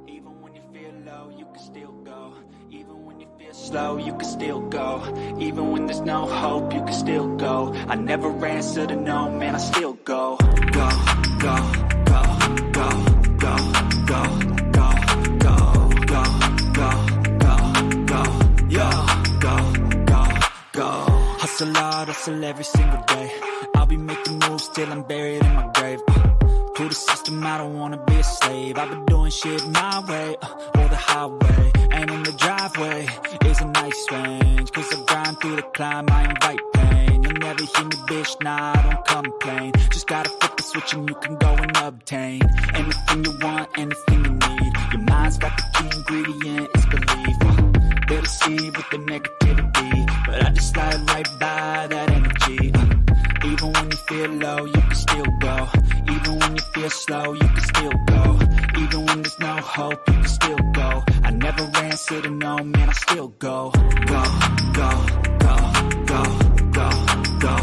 Even when you feel low, you can still go. Even when you feel slow, you can still go. Even when there's no hope, you can still go. I never answer to no, man, I still go. Go, go, go, go, go, go, go, go, go, go, go, go, go. Hustle hard, hustle every single day. I'll be making moves till I'm buried in my grave. To the system, I don't wanna be a slave. I've been doing shit my way, or the highway. And in the driveway is a nice range. Cause I grind through the climb, I invite pain. You'll never hear me, bitch, nah, I don't complain. Just gotta flip the switch and you can go and obtain anything you want, anything you need. Your mind's got the key ingredient, it's belief. They'll deceive with the negativity, but I just slide right by that energy. Even when you feel low, you can still go. Even when you feel slow, you can still go. Even when there's no hope, you can still go. I never answer to no, man, I still go. Go, go, go, go, go, go, go, go,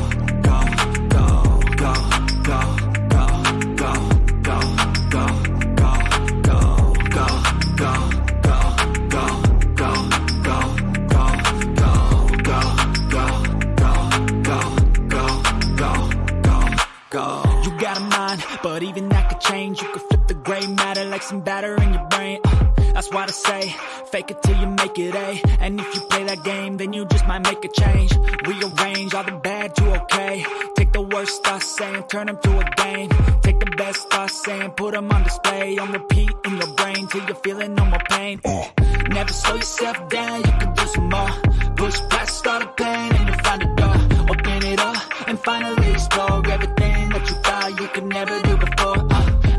go, go, go, go, go, go, go, go, go, go, go, go. You got a mind, but even that could change. You could flip the gray matter like some batter in your brain. That's why I say, fake it till you make it A. And if you play that game, then you just might make a change. Rearrange all the bad to okay. Take the worst thoughts saying, turn them to a game. Take the best thoughts saying, put them on display. On repeat in your brain till you're feeling no more pain. Never slow yourself down, you can do some more. Push past all the pain and you'll find a door. Open it up and finally explore everything that you thought you could never do before.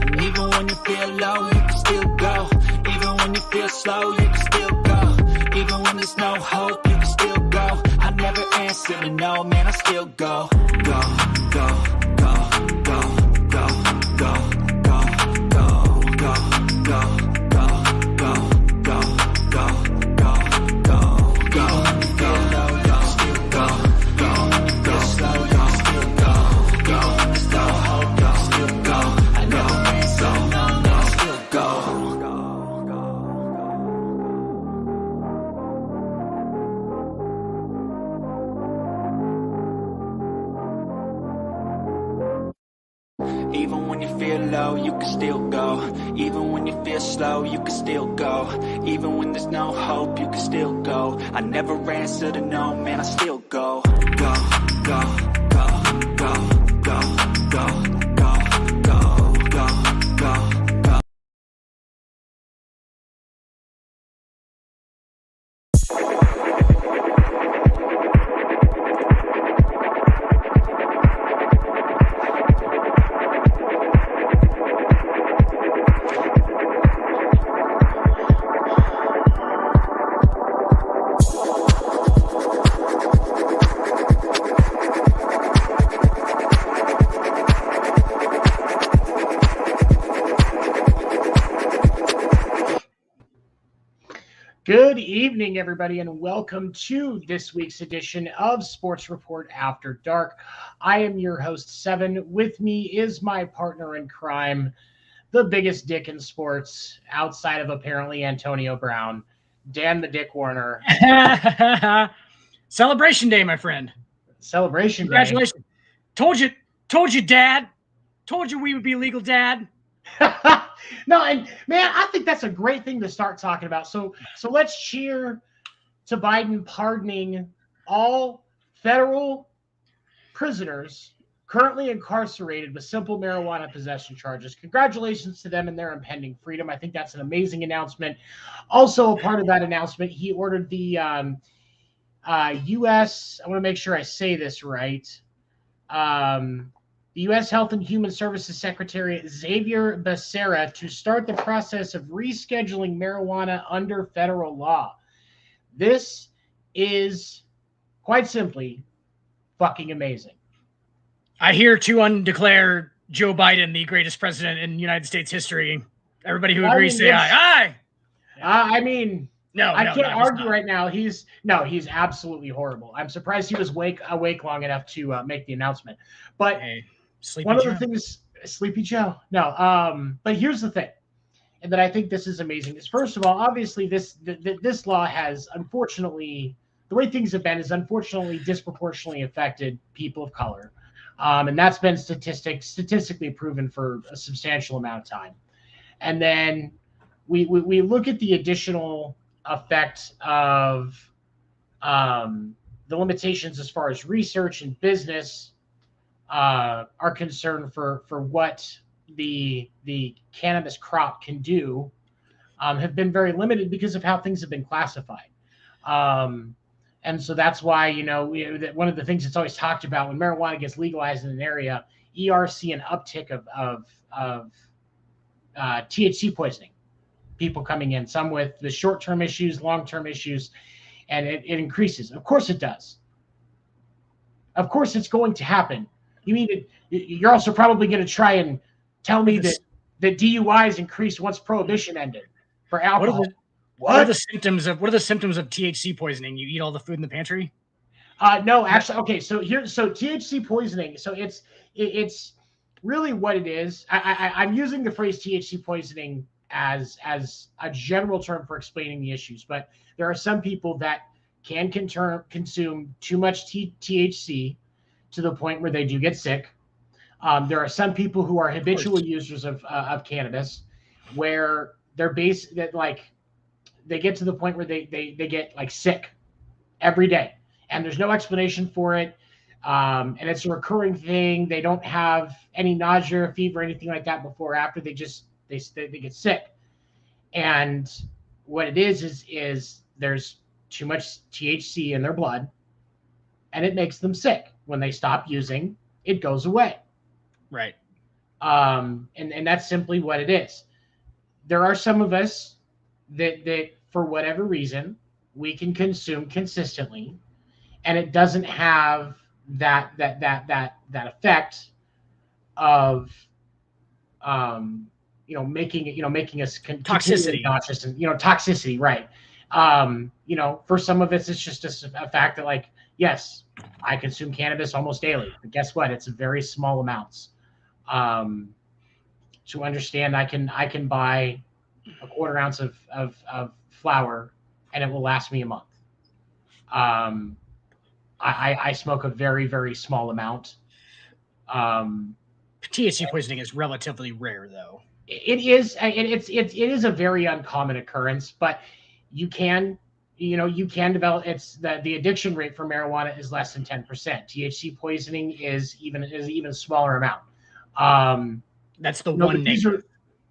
And even when you feel low, you can still go. Even when you feel slow, you can still go. Even when there's no hope, you can still go. I never answer to no, man, I still go. Go, go, go, go, go, go, go, go, go, go, go, go, go, go, go, go, go. Even when you feel low, you can still go. Even when you feel slow, you can still go. Even when there's no hope, you can still go. I never answer to no, man, I still go. Even when you feel low, you can still go. Even when you feel slow, you can still go. Even when there's no hope, you can still go. I never answer to no, man, I still go. Go, go, go, go, go, go, go, go, go, go, go. Good evening, everybody, and welcome to this week's edition of Sports Report After Dark. I am your host, Seven. With me is my partner in crime, the biggest dick in sports, outside of apparently Antonio Brown, Dan the Dick Warner. Celebration Day, my friend. Celebration Day. Congratulations. Told you, Dad. Told you we would be legal, Dad. No, and man, I think that's a great thing to start talking about. So let's cheer to Biden pardoning all federal prisoners currently incarcerated with simple marijuana possession charges. Congratulations to them and their impending freedom. I think that's an amazing announcement. Also, a part of that announcement, he ordered the U.S. I want to make sure I say this right. The U.S. Health and Human Services Secretary Xavier Becerra to start the process of rescheduling marijuana under federal law. This is, quite simply, fucking amazing. I hear to undeclare Joe Biden the greatest president in United States history. Everybody who agrees, say aye. Aye. I can't argue right now. He's absolutely horrible. I'm surprised he was awake long enough to make the announcement. But hey, one of the things, Sleepy Joe. No, but here's the thing. and that I think this is amazing is, first of all, obviously this law has, unfortunately, the way things have been is unfortunately disproportionately affected people of color. And that's been statistically proven for a substantial amount of time. And then we look at the additional effect of the limitations as far as research and business are concerned for what the cannabis crop can do, have been very limited because of how things have been classified. And so that's why, one of the things that's always talked about when marijuana gets legalized in an area, see an uptick of THC poisoning, people coming in, some with the short-term issues, long-term issues, and it increases. Of course it does. Of course it's going to happen. You're also probably going to try and tell me that DUIs increased once prohibition ended for alcohol. What are the symptoms of THC poisoning? You eat all the food in the pantry? No, actually, okay. So THC poisoning. So it's really what it is. I'm using the phrase THC poisoning as a general term for explaining the issues, but there are some people that can consume too much THC to the point where they do get sick. There are some people who are habitual users of cannabis, where they get to the point where they get like sick every day, and there's no explanation for it. And it's a recurring thing. They don't have any nausea, fever, anything like that before or after. They get sick. And what it is there's too much THC in their blood, and it makes them sick. When they stop using, it goes away. Right. And that's simply what it is. There are some of us that for whatever reason we can consume consistently, and it doesn't have that effect of making us toxicity nauseous and toxicity, right? For some of us it's just a fact that, like, yes, I consume cannabis almost daily, but guess what? It's very small amounts. To understand, I can buy a quarter ounce of flour and it will last me a month. I smoke a very, very small amount. THC poisoning is relatively rare, though. It is. It is a very uncommon occurrence, but you can develop. It's the addiction rate for marijuana is less than 10%. THC poisoning is even a smaller amount. That's the one negative.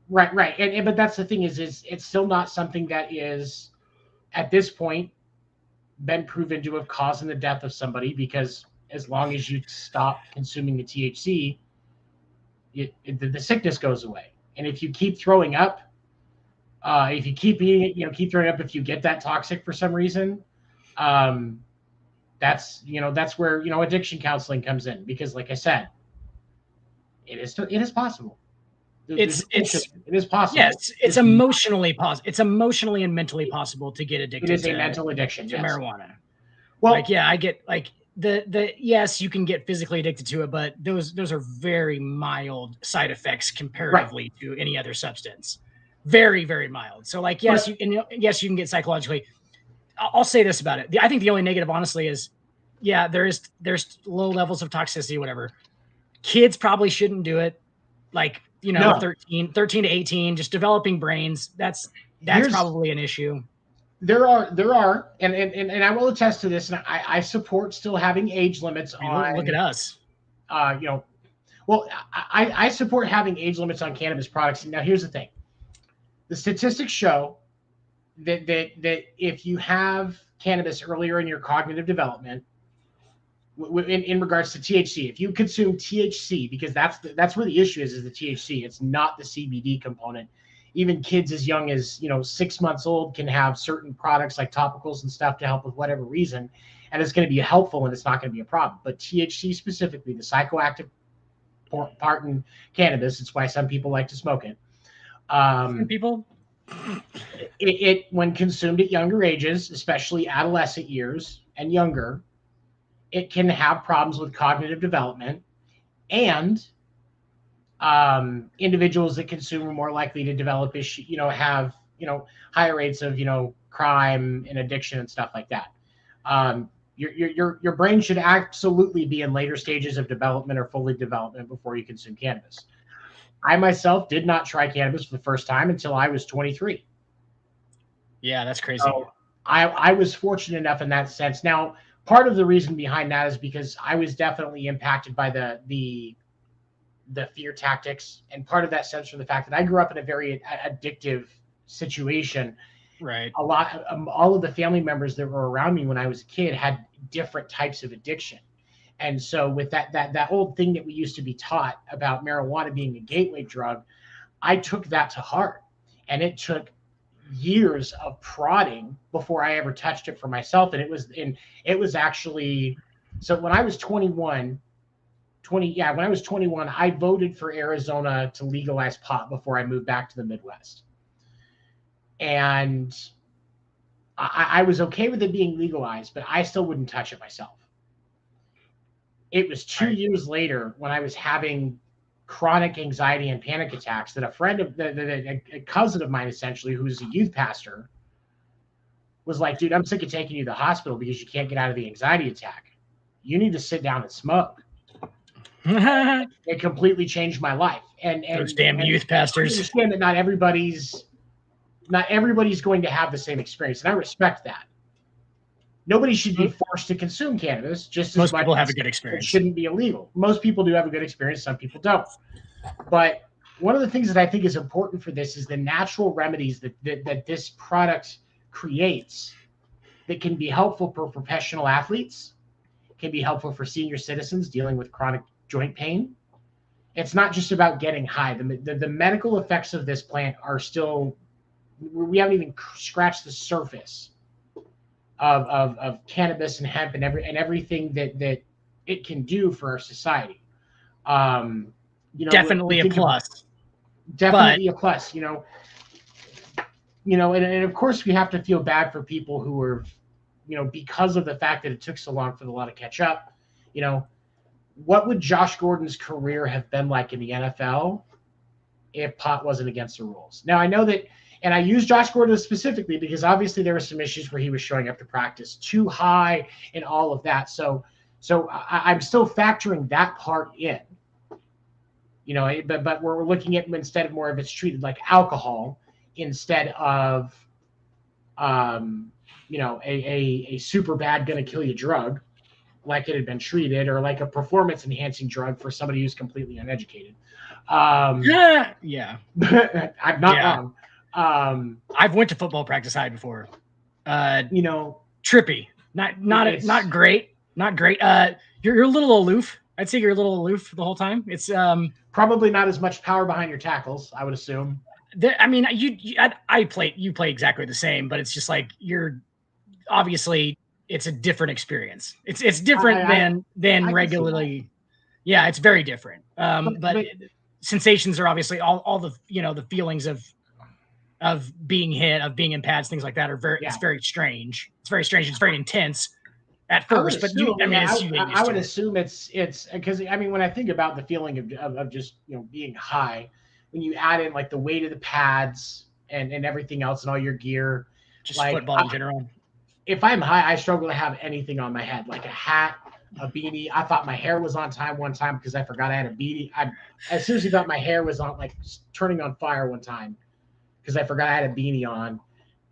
Right. But that's the thing is it's still not something that is at this point been proven to have caused the death of somebody, because as long as you stop consuming the THC, the sickness goes away. And if you keep throwing up, if you keep eating it, keep throwing up, if you get that toxic for some reason, that's where, addiction counseling comes in, because like I said, it is possible. It is possible. Yes, it's emotionally possible. It's emotionally and mentally possible to get addicted. It is a mental addiction to marijuana. Well, I get the yes, you can get physically addicted to it, but those are very mild side effects comparatively to any other substance. Very, very mild. So yes, you can get psychologically. I'll say this about it. I think the only negative, honestly, is there's low levels of toxicity, whatever. Kids probably shouldn't do it. 13 to 18, just developing brains. That's probably an issue. There are, and I will attest to this, and I support still having age limits on. Look at us. I support having age limits on cannabis products. Now, here's the thing: the statistics show that if you have cannabis earlier in your cognitive development, in regards to THC, if you consume THC, because that's where the issue is the THC. It's not the CBD component. Even kids as young as 6 months old can have certain products like topicals and stuff to help with whatever reason, and it's going to be helpful and it's not going to be a problem. But THC specifically, the psychoactive part in cannabis, it's why some people like to smoke it. It when consumed at younger ages, especially adolescent years and younger, it can have problems with cognitive development, and Individuals that consume are more likely to develop issue, have, higher rates of, crime and addiction and stuff like that. Your brain should absolutely be in later stages of development or fully development before you consume cannabis. I myself did not try cannabis for the first time until I was 23. Yeah, that's crazy. So I was fortunate enough in that sense. Now, part of the reason behind that is because I was definitely impacted by the fear tactics, and part of that stems from the fact that I grew up in a very addictive situation. Right. All of the family members that were around me when I was a kid had different types of addiction. And so with that old thing that we used to be taught about marijuana being a gateway drug, I took that to heart. And it took years of prodding before I ever touched it for myself. And it was actually, so when I was 21, when I was 21, I voted for Arizona to legalize pot before I moved back to the Midwest. And I was okay with it being legalized, but I still wouldn't touch it myself. It was 2 years later when I was having chronic anxiety and panic attacks that a cousin of mine, essentially, who's a youth pastor, was like, dude, I'm sick of taking you to the hospital because you can't get out of the anxiety attack. You need to sit down and smoke. It completely changed my life. And those damn youth pastors. I understand that not everybody's going to have the same experience, and I respect that. Nobody should be forced to consume cannabis. Just most as people have a good experience. It shouldn't be illegal. Most people do have a good experience. Some people don't. But one of the things that I think is important for this is the natural remedies that this product creates that can be helpful for professional athletes, can be helpful for senior citizens dealing with chronic joint pain. It's not just about getting high. The medical effects of this plant are still, we haven't even scratched the surface of cannabis and hemp and everything that it can do for our society. Definitely a plus. Definitely a plus. And of course we have to feel bad for people who are, because of the fact that it took so long for the law to catch up. What would Josh Gordon's career have been like in the NFL if pot wasn't against the rules? Now I know that. And I use Josh Gordon specifically because obviously there were some issues where he was showing up to practice too high and all of that. So I'm still factoring that part in, but we're looking at instead of more of it's treated like alcohol instead of, a super bad going to kill you drug like it had been treated, or like a performance enhancing drug for somebody who's completely uneducated. Yeah. I'm not wrong. I've went to football practice high before. Trippy, not great. You're a little aloof. I'd say you're a little aloof the whole time. It's probably not as much power behind your tackles, I would assume. You play exactly the same, but it's just like you're obviously it's a different experience. It's different than regularly. Yeah, it's very different. But sensations are obviously all the the feelings of being hit, of being in pads, things like that are it's very strange. It's very strange. It's very intense at first, but I would assume it's because when I think about the feeling of just being high, when you add in like the weight of the pads and everything else and all your gear, just like football in general. If I'm high, I struggle to have anything on my head, like a hat, a beanie. I thought my hair was on time one time because I forgot I had a beanie. I seriously thought my hair was on, like turning on fire one time, because I forgot I had a beanie on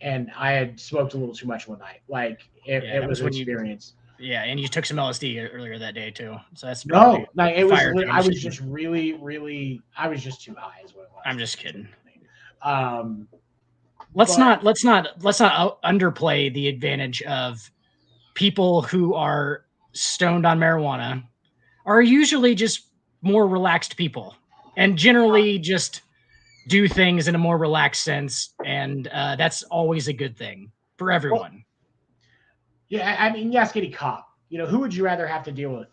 and I had smoked a little too much one night. Like it was an experience. And you took some LSD earlier that day too. So that's I was just really, I was just too high is what it was. I'm just kidding. Let's not underplay the advantage of people who are stoned on marijuana are usually just more relaxed people and generally just do things in a more relaxed sense, and that's always a good thing for everyone. You ask any cop, who would you rather have to deal with,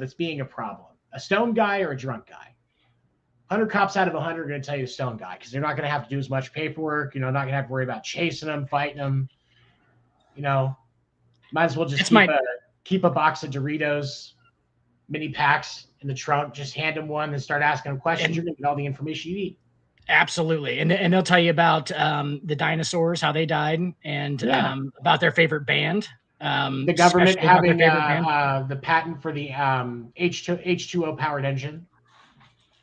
that's being a problem, a stoned guy or a drunk guy? 100 cops out of 100 are going to tell you a stoned guy because they're not going to have to do as much paperwork, not going to have to worry about chasing them, fighting them. Might as well just keep a box of Doritos, mini packs in the trunk. Just hand them one and start asking them questions. You're going to get all the information you need. Absolutely. And they'll tell you about the dinosaurs, how they died, and about their favorite band. The government having the patent for the H2O powered engine.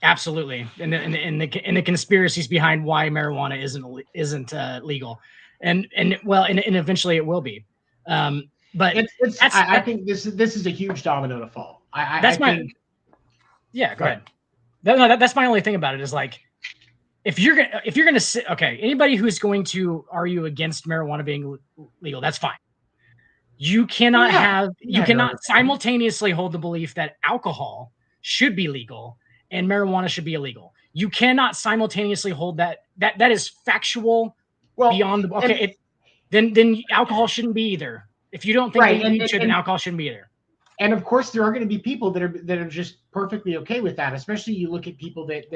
Absolutely. And the conspiracies behind why marijuana isn't legal. And eventually it will be. But I think this is a huge domino to fall. Go ahead. That's my only thing about it is like, if you're gonna sit, okay, anybody who's going to argue against marijuana being legal, that's fine. You cannot cannot simultaneously hold the belief that alcohol should be legal and marijuana should be illegal. You cannot simultaneously hold that is factual beyond the then alcohol shouldn't be either. If you don't think it should, then alcohol shouldn't be either. And of course, there are going to be people that are just perfectly okay with that. Especially you look at people that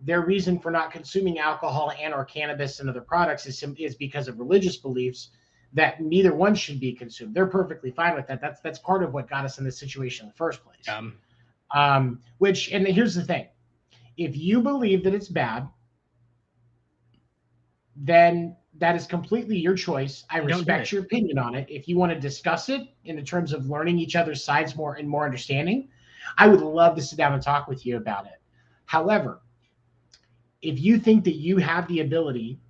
their reason for not consuming alcohol or cannabis and other products is because of religious beliefs that neither one should be consumed. They're perfectly fine with that. That's part of what got us in this situation in the first place. And here's the thing: if you believe that it's bad, then that is completely your choice. I respect your opinion on it. If you want to discuss it in the terms of learning each other's sides more and more understanding, I would love to sit down and talk with you about it. However, if you think that you have the ability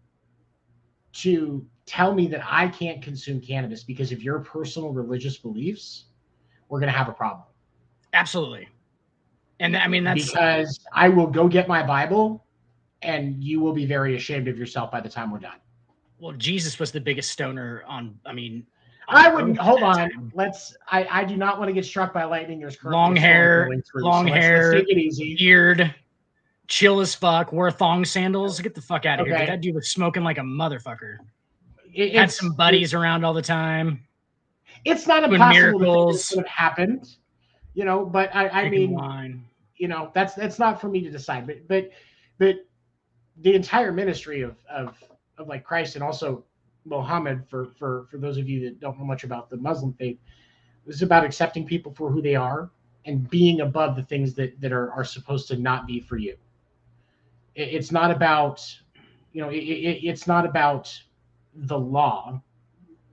to tell me that I can't consume cannabis because of your personal religious beliefs, we're going to have a problem. Absolutely. And I mean, that's because I will go get my Bible and you will be very ashamed of yourself by the time we're done. Well, Jesus was the biggest stoner I wouldn't hold on. I do not want to get struck by lightning. There's long hair, let's take it easy. Beard, chill as fuck, wore thong sandals. Get the fuck out of here. That dude was smoking like a motherfucker. Had some buddies around all the time. It's not impossible that this would have happened, but I mean, that's not for me to decide. But the entire ministry of like Christ and also Muhammad, for those of you that don't know much about the Muslim faith, is about accepting people for who they are and being above the things that are supposed to not be for you. It's not about, it's not about the law.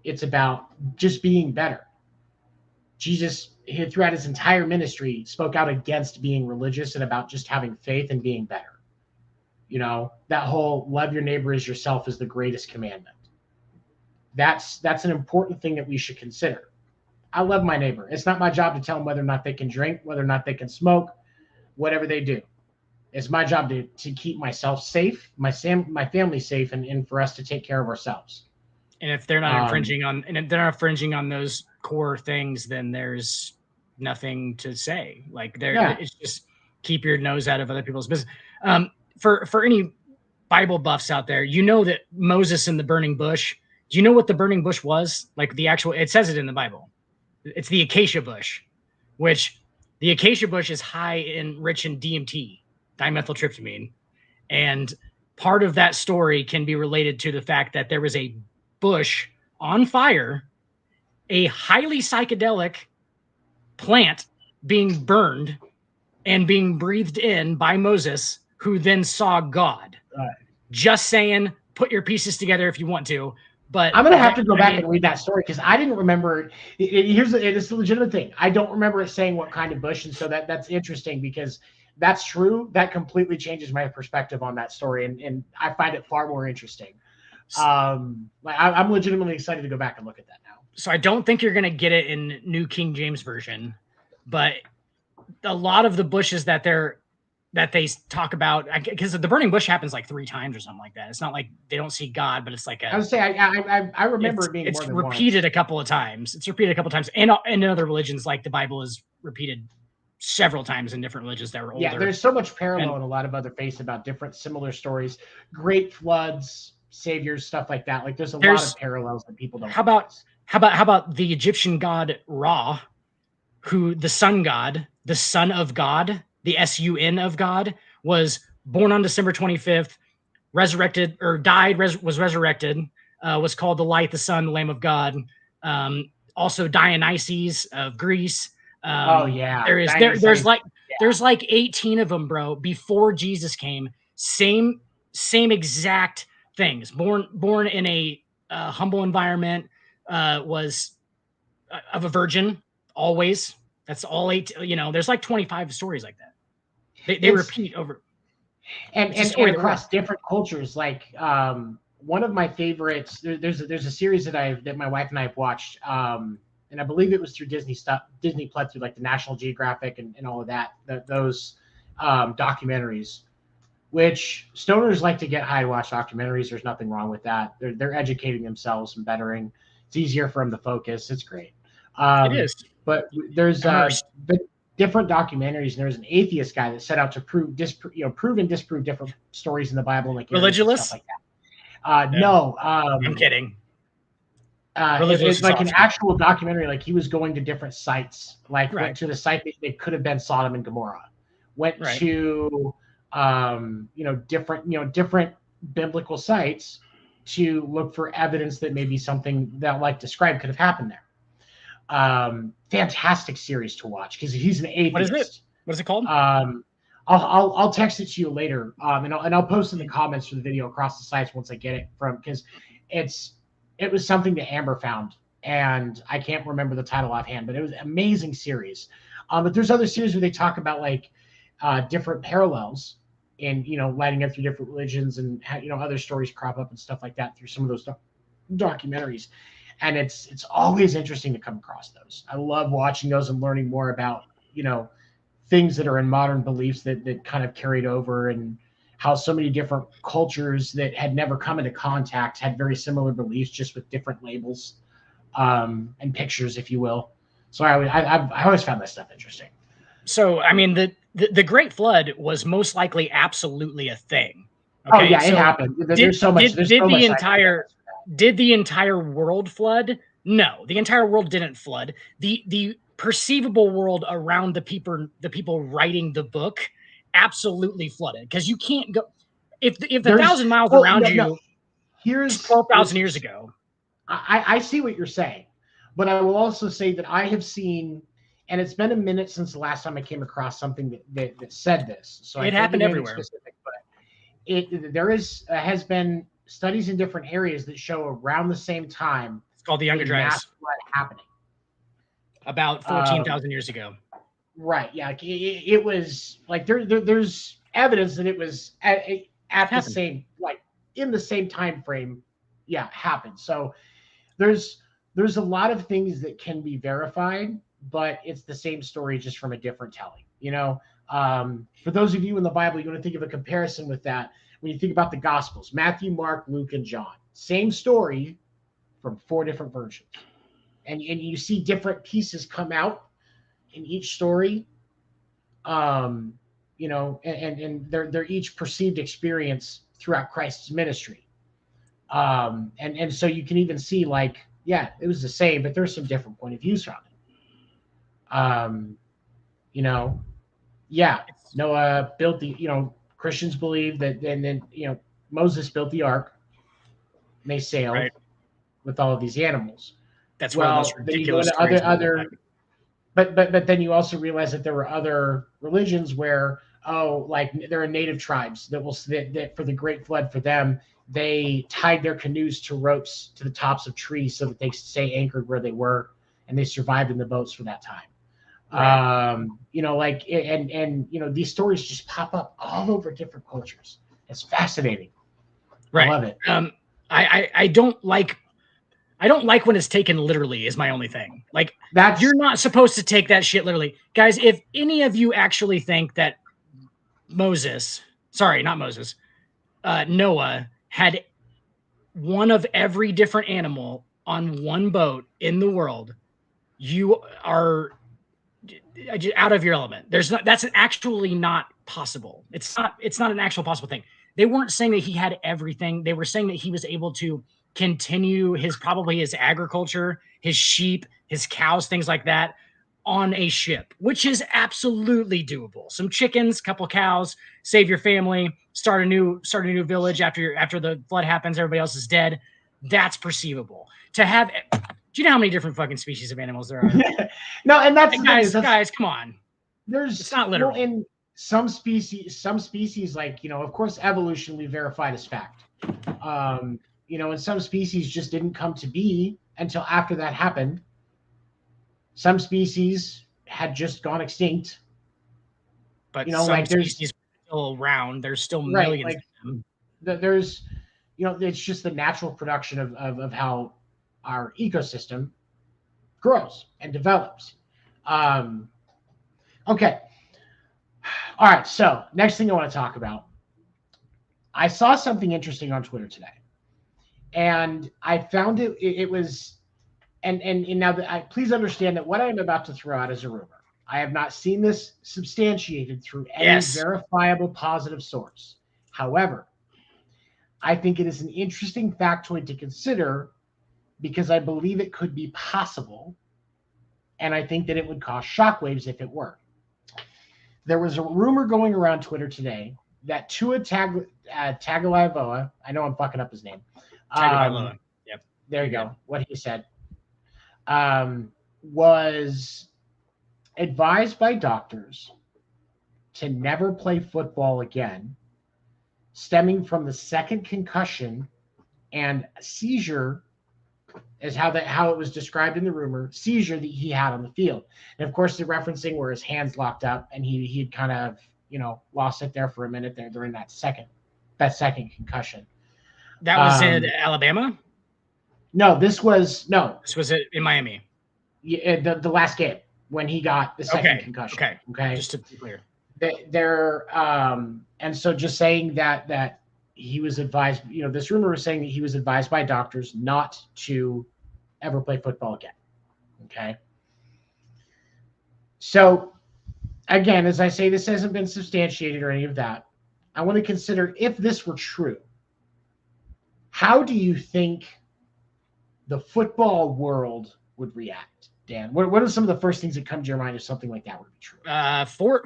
It's about just being better. Jesus, throughout his entire ministry, spoke out against being religious and about just having faith and being better. That whole love your neighbor as yourself is the greatest commandment. That's an important thing that we should consider. I love my neighbor. It's not my job to tell them whether or not they can drink, whether or not they can smoke, whatever they do. It's my job to keep myself safe, my family safe, and for us to take care of ourselves. And if they're not infringing on those core things, then there's nothing to say. Like it's just keep your nose out of other people's business. For any Bible buffs out there, that Moses in the burning bush. Do you know what the burning bush was? Like it says it in the Bible. It's the acacia bush, which the acacia bush is rich in DMT, dimethyltryptamine. And part of that story can be related to the fact that there was a bush on fire, a highly psychedelic plant being burned and being breathed in by Moses, who then saw God. Right. Just saying, put your pieces together if you want to. But I'm going to have to go back and read that story because I didn't remember. It's a legitimate thing. I don't remember it saying what kind of bush. And so that's interesting because that's true. That completely changes my perspective on that story. And I find it far more interesting. I'm legitimately excited to go back and look at that now. So I don't think you're going to get it in New King James Version, but a lot of the bushes that they talk about, because the burning bush happens like 3 times or something like that. It's not like they don't see God, but it's like I would say I remember it being more than repeated once. A couple of times. It's repeated a couple of times, and in other religions, like the Bible is repeated several times in different religions that were older. Yeah, there's so much parallel in a lot of other faiths about different similar stories, great floods, saviors, stuff like that. Like there's a lot of parallels that people don't. How about the Egyptian god Ra, who the sun god, the son of God, the sun of God, was born on December 25th, resurrected or died, was resurrected, was called the light, the sun, the Lamb of God. Also Dionysus of Greece, Oh yeah. There's like 18 of them, bro, before Jesus came. Same exact things. Born in a humble environment, was of a virgin always. That's all 8. There's like 25 stories like that. They repeat over. And across different cultures. Like one of my favorites. There's a series that my wife and I have watched. And I believe it was through Disney Plus, through like the National Geographic and all of that. Those documentaries, which stoners like to get high to watch documentaries. There's nothing wrong with that. They're educating themselves and bettering. It's easier for them to focus. It's great. It is. But there's different documentaries, and there's an atheist guy that set out to prove and disprove different stories in the Bible, like religious stuff like that. No, I'm kidding. It's like an actual documentary. Like he was going to different sites, like went to the site that could have been Sodom and Gomorrah, went to different biblical sites to look for evidence that maybe something that like described could have happened there. Fantastic series to watch because he's an atheist. What is it called? I'll text it to you later. And I'll post in the comments for the video across the sites once I get it from, because it was something that Amber found, and I can't remember the title offhand, but it was an amazing series. But there's other series where they talk about like different parallels in lighting up through different religions, and other stories crop up and stuff like that through some of those documentaries. And it's always interesting to come across those. I love watching those and learning more about things that are in modern beliefs that kind of carried over, and how so many different cultures that had never come into contact had very similar beliefs, just with different labels and pictures, if you will. So I always found that stuff interesting. So I mean, the Great Flood was most likely absolutely a thing. Okay? Oh yeah, it happened. There's so much. Did the entire world flood? No, the entire world didn't flood. The perceivable world around the people writing the book absolutely flooded, because you can't go if the 1,000 miles around you. Here's 12,000 years ago. I see what you're saying, but I will also say that I have seen, and it's been a minute since the last time I came across something that said this. So it happened everywhere. But there has been studies in different areas that show around the same time. It's called the Younger Dryas. Mass flood happening about 14,000 years ago. Right. Yeah. It was like there's evidence that it was at the same, like in the same time frame. Yeah, happened. So there's a lot of things that can be verified, but it's the same story just from a different telling. For those of you in the Bible, you want to think of a comparison with that. When you think about the Gospels, Matthew, Mark, Luke, and John, same story from 4 different versions, and you see different pieces come out in each story, and they're each perceived experience throughout Christ's ministry, and so you can even see like, yeah, it was the same, but there's some different point of views from it. Noah built the, Christians believe that, and then Moses built the ark, and they sailed with all of these animals. That's one of those ridiculous But then you also realize that there were other religions where, like there are native tribes that for the Great Flood, for them, they tied their canoes to ropes to the tops of trees so that they stay anchored where they were, and they survived in the boats for that time. Right. These stories just pop up all over different cultures. It's fascinating. Right. I love it. I don't like when it's taken literally, is my only thing. Like, you're not supposed to take that shit literally. Guys, if any of you actually think that Noah had one of every different animal on one boat in the world, you are out of your element. That's actually not possible. It's not an actual possible thing. They weren't saying that he had everything. They were saying that he was able to continue his agriculture, his sheep, his cows, things like that, on a ship, which is absolutely doable. Some chickens, couple cows, save your family, start a new village after the flood happens, everybody else is dead. That's perceivable. To have Do you know how many different fucking species of animals there are? No, and that's guys, come on. It's not literal. Well, in some species, like, of course, evolution we verified as fact. And some species just didn't come to be until after that happened. Some species had just gone extinct. But some species are still around. There's still millions of them. There's, it's just the natural production of how our ecosystem grows and develops. Okay. All right. So next thing I want to talk about, I saw something interesting on Twitter today, and I found it was, and now please understand that what I am about to throw out is a rumor. I have not seen this substantiated through any verifiable positive source. However, I think it is an interesting factoid to consider because I believe it could be possible, and I think that it would cause shockwaves if it were. There was a rumor going around Twitter today that Tua Tagovailoa, I know I'm fucking up his name. Tagovailoa. Yep. There you go. What he said was advised by doctors to never play football again, stemming from the second concussion and seizure, is how it was described in the rumor, seizure that he had on the field. And of course, they're referencing where his hands locked up and he'd kind of, lost it there for a minute there during that second concussion. That was in Alabama? No, this was in Miami. Yeah, the last game when he got the second concussion. Okay. Just to be clear. And so just saying that he was advised, this rumor was saying that he was advised by doctors not to ever play football again. Okay. So again, as I say, this hasn't been substantiated or any of that. I want to consider, if this were true, how do you think the football world would react, Dan? What are some of the first things that come to your mind if something like that would be true?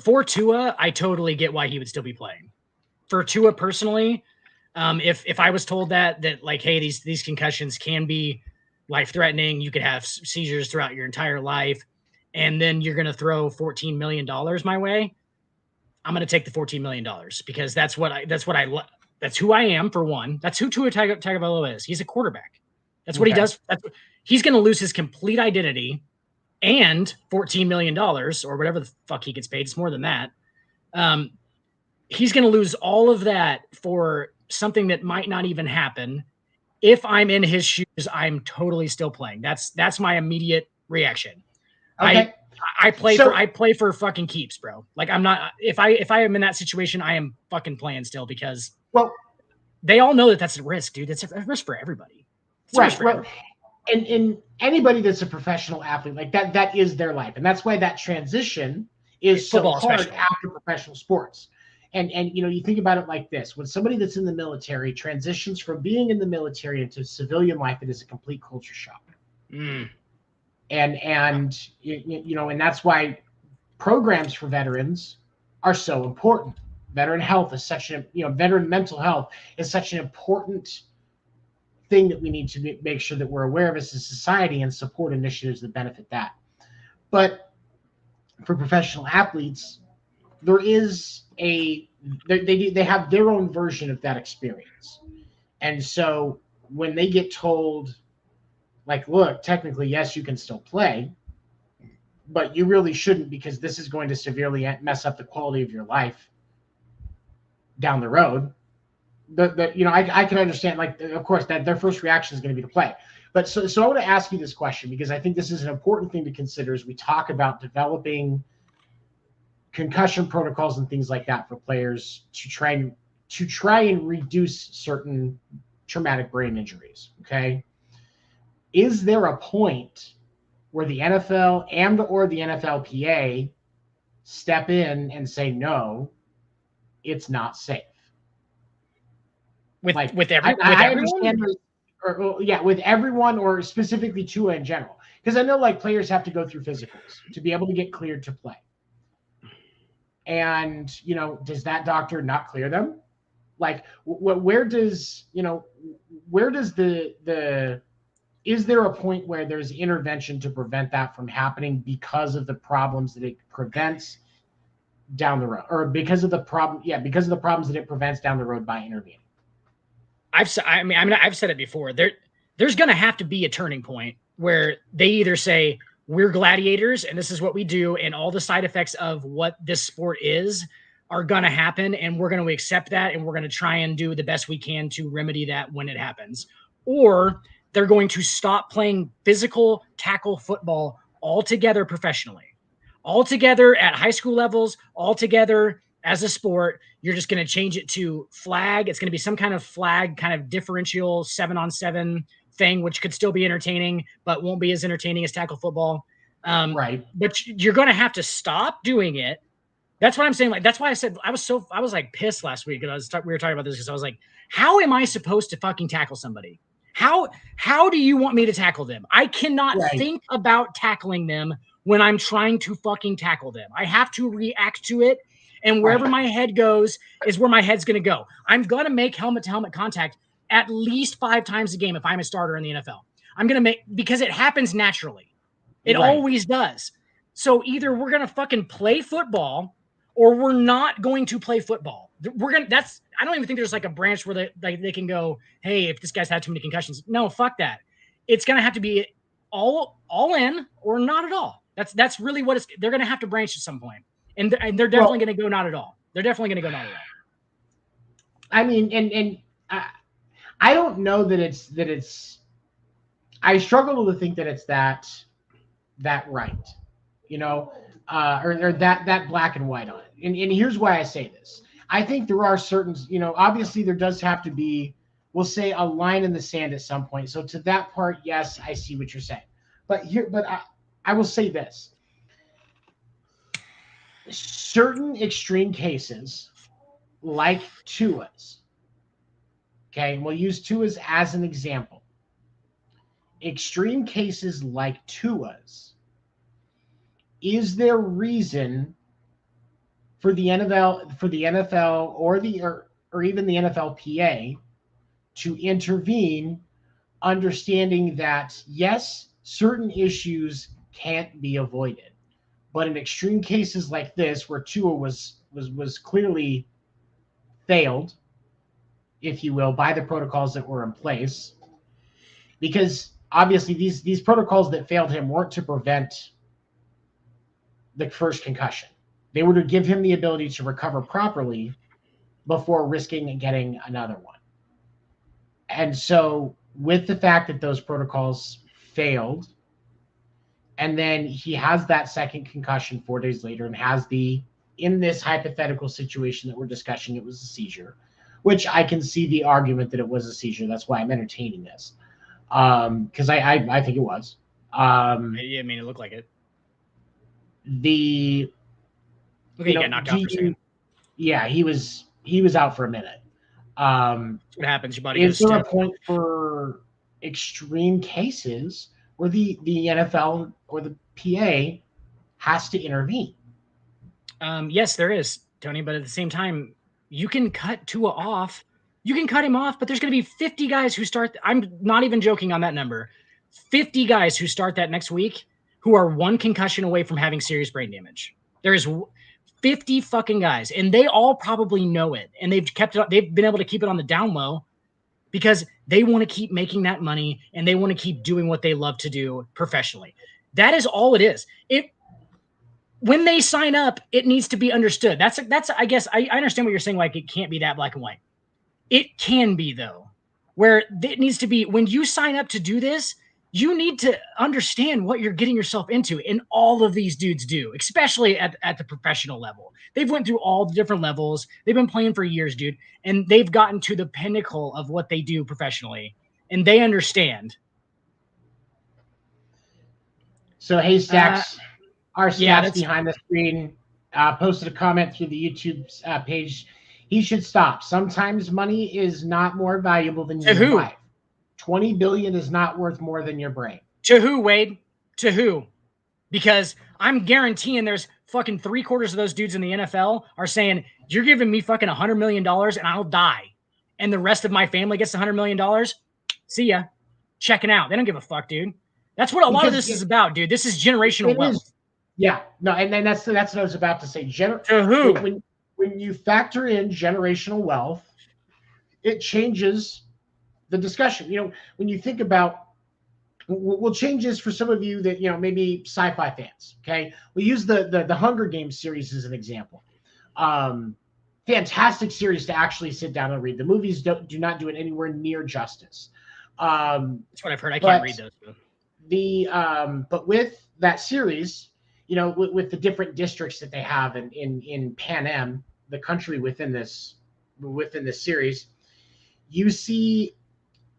For Tua, I totally get why he would still be playing. For Tua personally, if I was told that like, hey, these concussions can be life-threatening, you could have seizures throughout your entire life, and then you're going to throw $14 million my way, I'm going to take the $14 million because that's who I am, for one. That's who Tua Tagovailoa is. He's a quarterback. That's what he does. He's going to lose his complete identity and $14 million or whatever the fuck he gets paid. It's more than that. He's going to lose all of that for something that might not even happen. If I'm in his shoes, I'm totally still playing. That's my immediate reaction. Okay. I play for fucking keeps, bro. Like, I'm not, if I am in that situation, I am fucking playing still because they all know that that's a risk, dude. It's a risk for everybody. Right. And anybody that's a professional athlete, like that is their life. And that's why that transition is so hard after professional sports. And you think about it like this: when somebody that's in the military transitions from being in the military into civilian life, it is a complete culture shock. And that's why programs for veterans are so important. Veteran health is veteran mental health is such an important thing that we need to make sure that we're aware of as a society and support initiatives that benefit that. But for professional athletes, there is they have their own version of that experience. And so when they get told, like, look, technically, yes, you can still play, but you really shouldn't because this is going to severely mess up the quality of your life down the road. I can understand, like, of course, that their first reaction is going to be to play. But so I want to ask you this question because I think this is an important thing to consider as we talk about developing concussion protocols and things like that for players to try and reduce certain traumatic brain injuries. Okay. Is there a point where the NFL or the NFLPA step in and say, no, it's not safe? With everyone? With everyone, or specifically Tua in general. Because I know, like, players have to go through physicals to be able to get cleared to play. And, does that doctor not clear them? Like, where does the is there a point where there's intervention to prevent that from happening because of the problems that it prevents down the road, or because of the problems that it prevents down the road by intervening? I've said it before. There's going to have to be a turning point where they either say we're gladiators and this is what we do, and all the side effects of what this sport is are going to happen, and we're going to accept that, and we're going to try and do the best we can to remedy that when it happens, or they're going to stop playing physical tackle football altogether professionally, altogether at high school levels, altogether as a sport. You're just going to change it to flag. It's going to be some kind of flag, kind of differential 7-on-7 thing, which could still be entertaining, but won't be as entertaining as tackle football. Right. But you're going to have to stop doing it. That's what I'm saying. Like, that's why I said I was like pissed last week. And we were talking about this because I was like, how am I supposed to fucking tackle somebody? How do you want me to tackle them? I cannot think about tackling them when I'm trying to fucking tackle them. I have to react to it. And wherever my head goes is where my head's going to go. I'm going to make helmet-to-helmet contact at least 5 times a game if I'm a starter in the NFL. I'm going to make, because it happens naturally. It always does. So either we're going to fucking play football or we're not going to play football. I don't even think there's like a branch where they can go, hey, if this guy's had too many concussions. No, fuck that. It's going to have to be all in or not at all. That's really what they're going to have to branch at some point. And they're definitely going to go not at all. They're definitely going to go not at all. I mean, and I don't know that it's. I struggle to think that it's that right, or that black and white on it. And here's why I say this. I think there are certain, obviously there does have to be, we'll say, a line in the sand at some point. So to that part, yes, I see what you're saying. But I will say this. Certain extreme cases, like Tua's, okay, we'll use Tua's as an example. Extreme cases like Tua's, is there reason for the NFL or even the NFLPA to intervene, understanding that yes, certain issues can't be avoided, but in extreme cases like this, where Tua was clearly failed, if you will, by the protocols that were in place, because obviously these protocols that failed him weren't to prevent the first concussion. They were to give him the ability to recover properly before risking getting another one. And so with the fact that those protocols failed, and then he has that second concussion 4 days later and has in this hypothetical situation that we're discussing, it was a seizure, which I can see the argument that it was a seizure. That's why I'm entertaining this. Because I think it was. I mean, it looked like it. He got knocked out for a second. Yeah, he was out for a minute. What happens? Your body is there a point for extreme cases where the NFL or the PA has to intervene? Yes, there is, Tony. But at the same time, you can cut Tua off. You can cut him off, but there's going to be 50 guys who start. I'm not even joking on that number. 50 guys who start that next week who are one concussion away from having serious brain damage. There is 50 fucking guys, and they all probably know it, and they've kept it. They've been able to keep it on the down low because they want to keep making that money and they want to keep doing what they love to do professionally. That is all it is. When they sign up, it needs to be understood. That's I guess I understand what you're saying. Like, it can't be that black and white. It can be, though, where it needs to be. When you sign up to do this, you need to understand what you're getting yourself into. And all of these dudes do, especially at the professional level. They've went through all the different levels. They've been playing for years, dude. And they've gotten to the pinnacle of what they do professionally. And they understand. So Haystacks, our stats behind the screen, posted a comment through the YouTube page. He should stop. Sometimes money is not more valuable than your life. 20 billion is not worth more than your brain. To who, Wade? To who? Because I'm guaranteeing there's fucking 3/4 of those dudes in the NFL are saying, you're giving me fucking $100 million and I'll die. And the rest of my family gets $100 million. See ya. checking out. They don't give a fuck, dude. That's what a lot of this is about, dude. This is generational wealth. Yeah, no, and then that's what I was about to say. To who? When you factor in generational wealth, it changes the discussion. You know, when you think about, we'll change this for some of you that, you know, maybe sci-fi fans. Okay, we use the Hunger Games series as an example. Fantastic series to actually sit down and read. The movies do not do it anywhere near justice. That's what I've heard. I can't read those. But with that series, you know, with the different districts that they have in Pan Am, the country within this series, you see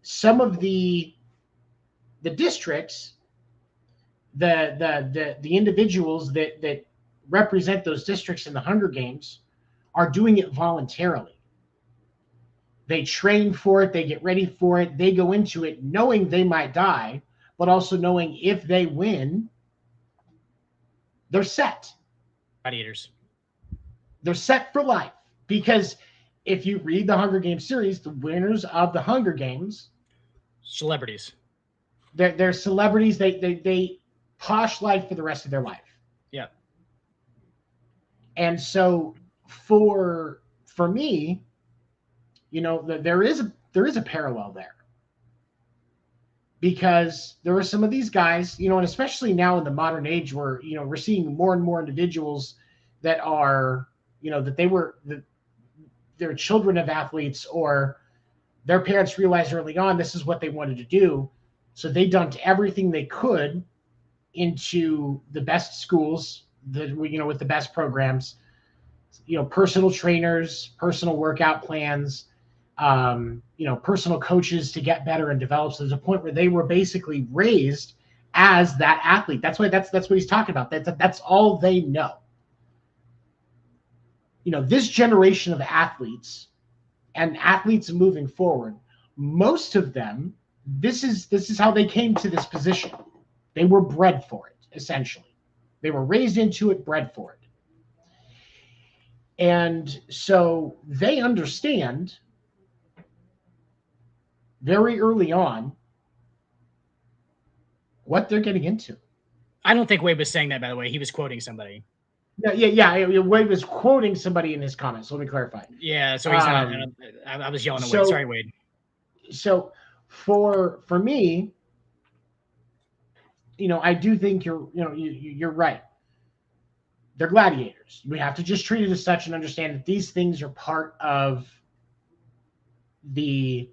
some of the districts, the individuals that represent those districts in the Hunger Games are doing it voluntarily. They train for it, they get ready for it, they go into it knowing they might die, but also knowing if they win, they're set. Gladiators. They're set for life. Because if you read the Hunger Games series, the winners of the Hunger Games, celebrities. They're celebrities. They posh life for the rest of their life. Yeah. And so for me, you know, there is a parallel there. Because there are some of these guys, you know, and especially now in the modern age where, you know, we're seeing more and more individuals that are, you know, that they're children of athletes, or their parents realized early on this is what they wanted to do. So they dumped everything they could into the best schools, with the best programs, you know, personal trainers, personal workout plans, personal coaches to get better and develop. So there's a point where they were basically raised as that athlete. That's what he's talking about. That's all they know. You know, this generation of athletes and athletes moving forward, most of them, this is how they came to this position. They were bred for it, essentially. They were raised into it, bred for it. And so they understand very early on what they're getting into. I don't think Wade was saying that, by the way. He was quoting somebody. Yeah. Wade was quoting somebody in his comments. Let me clarify. Yeah, so he's not. I was yelling at Wade. Sorry, Wade. So for me, you know, I do think you're right. They're gladiators. We have to just treat it as such and understand that these things are part of the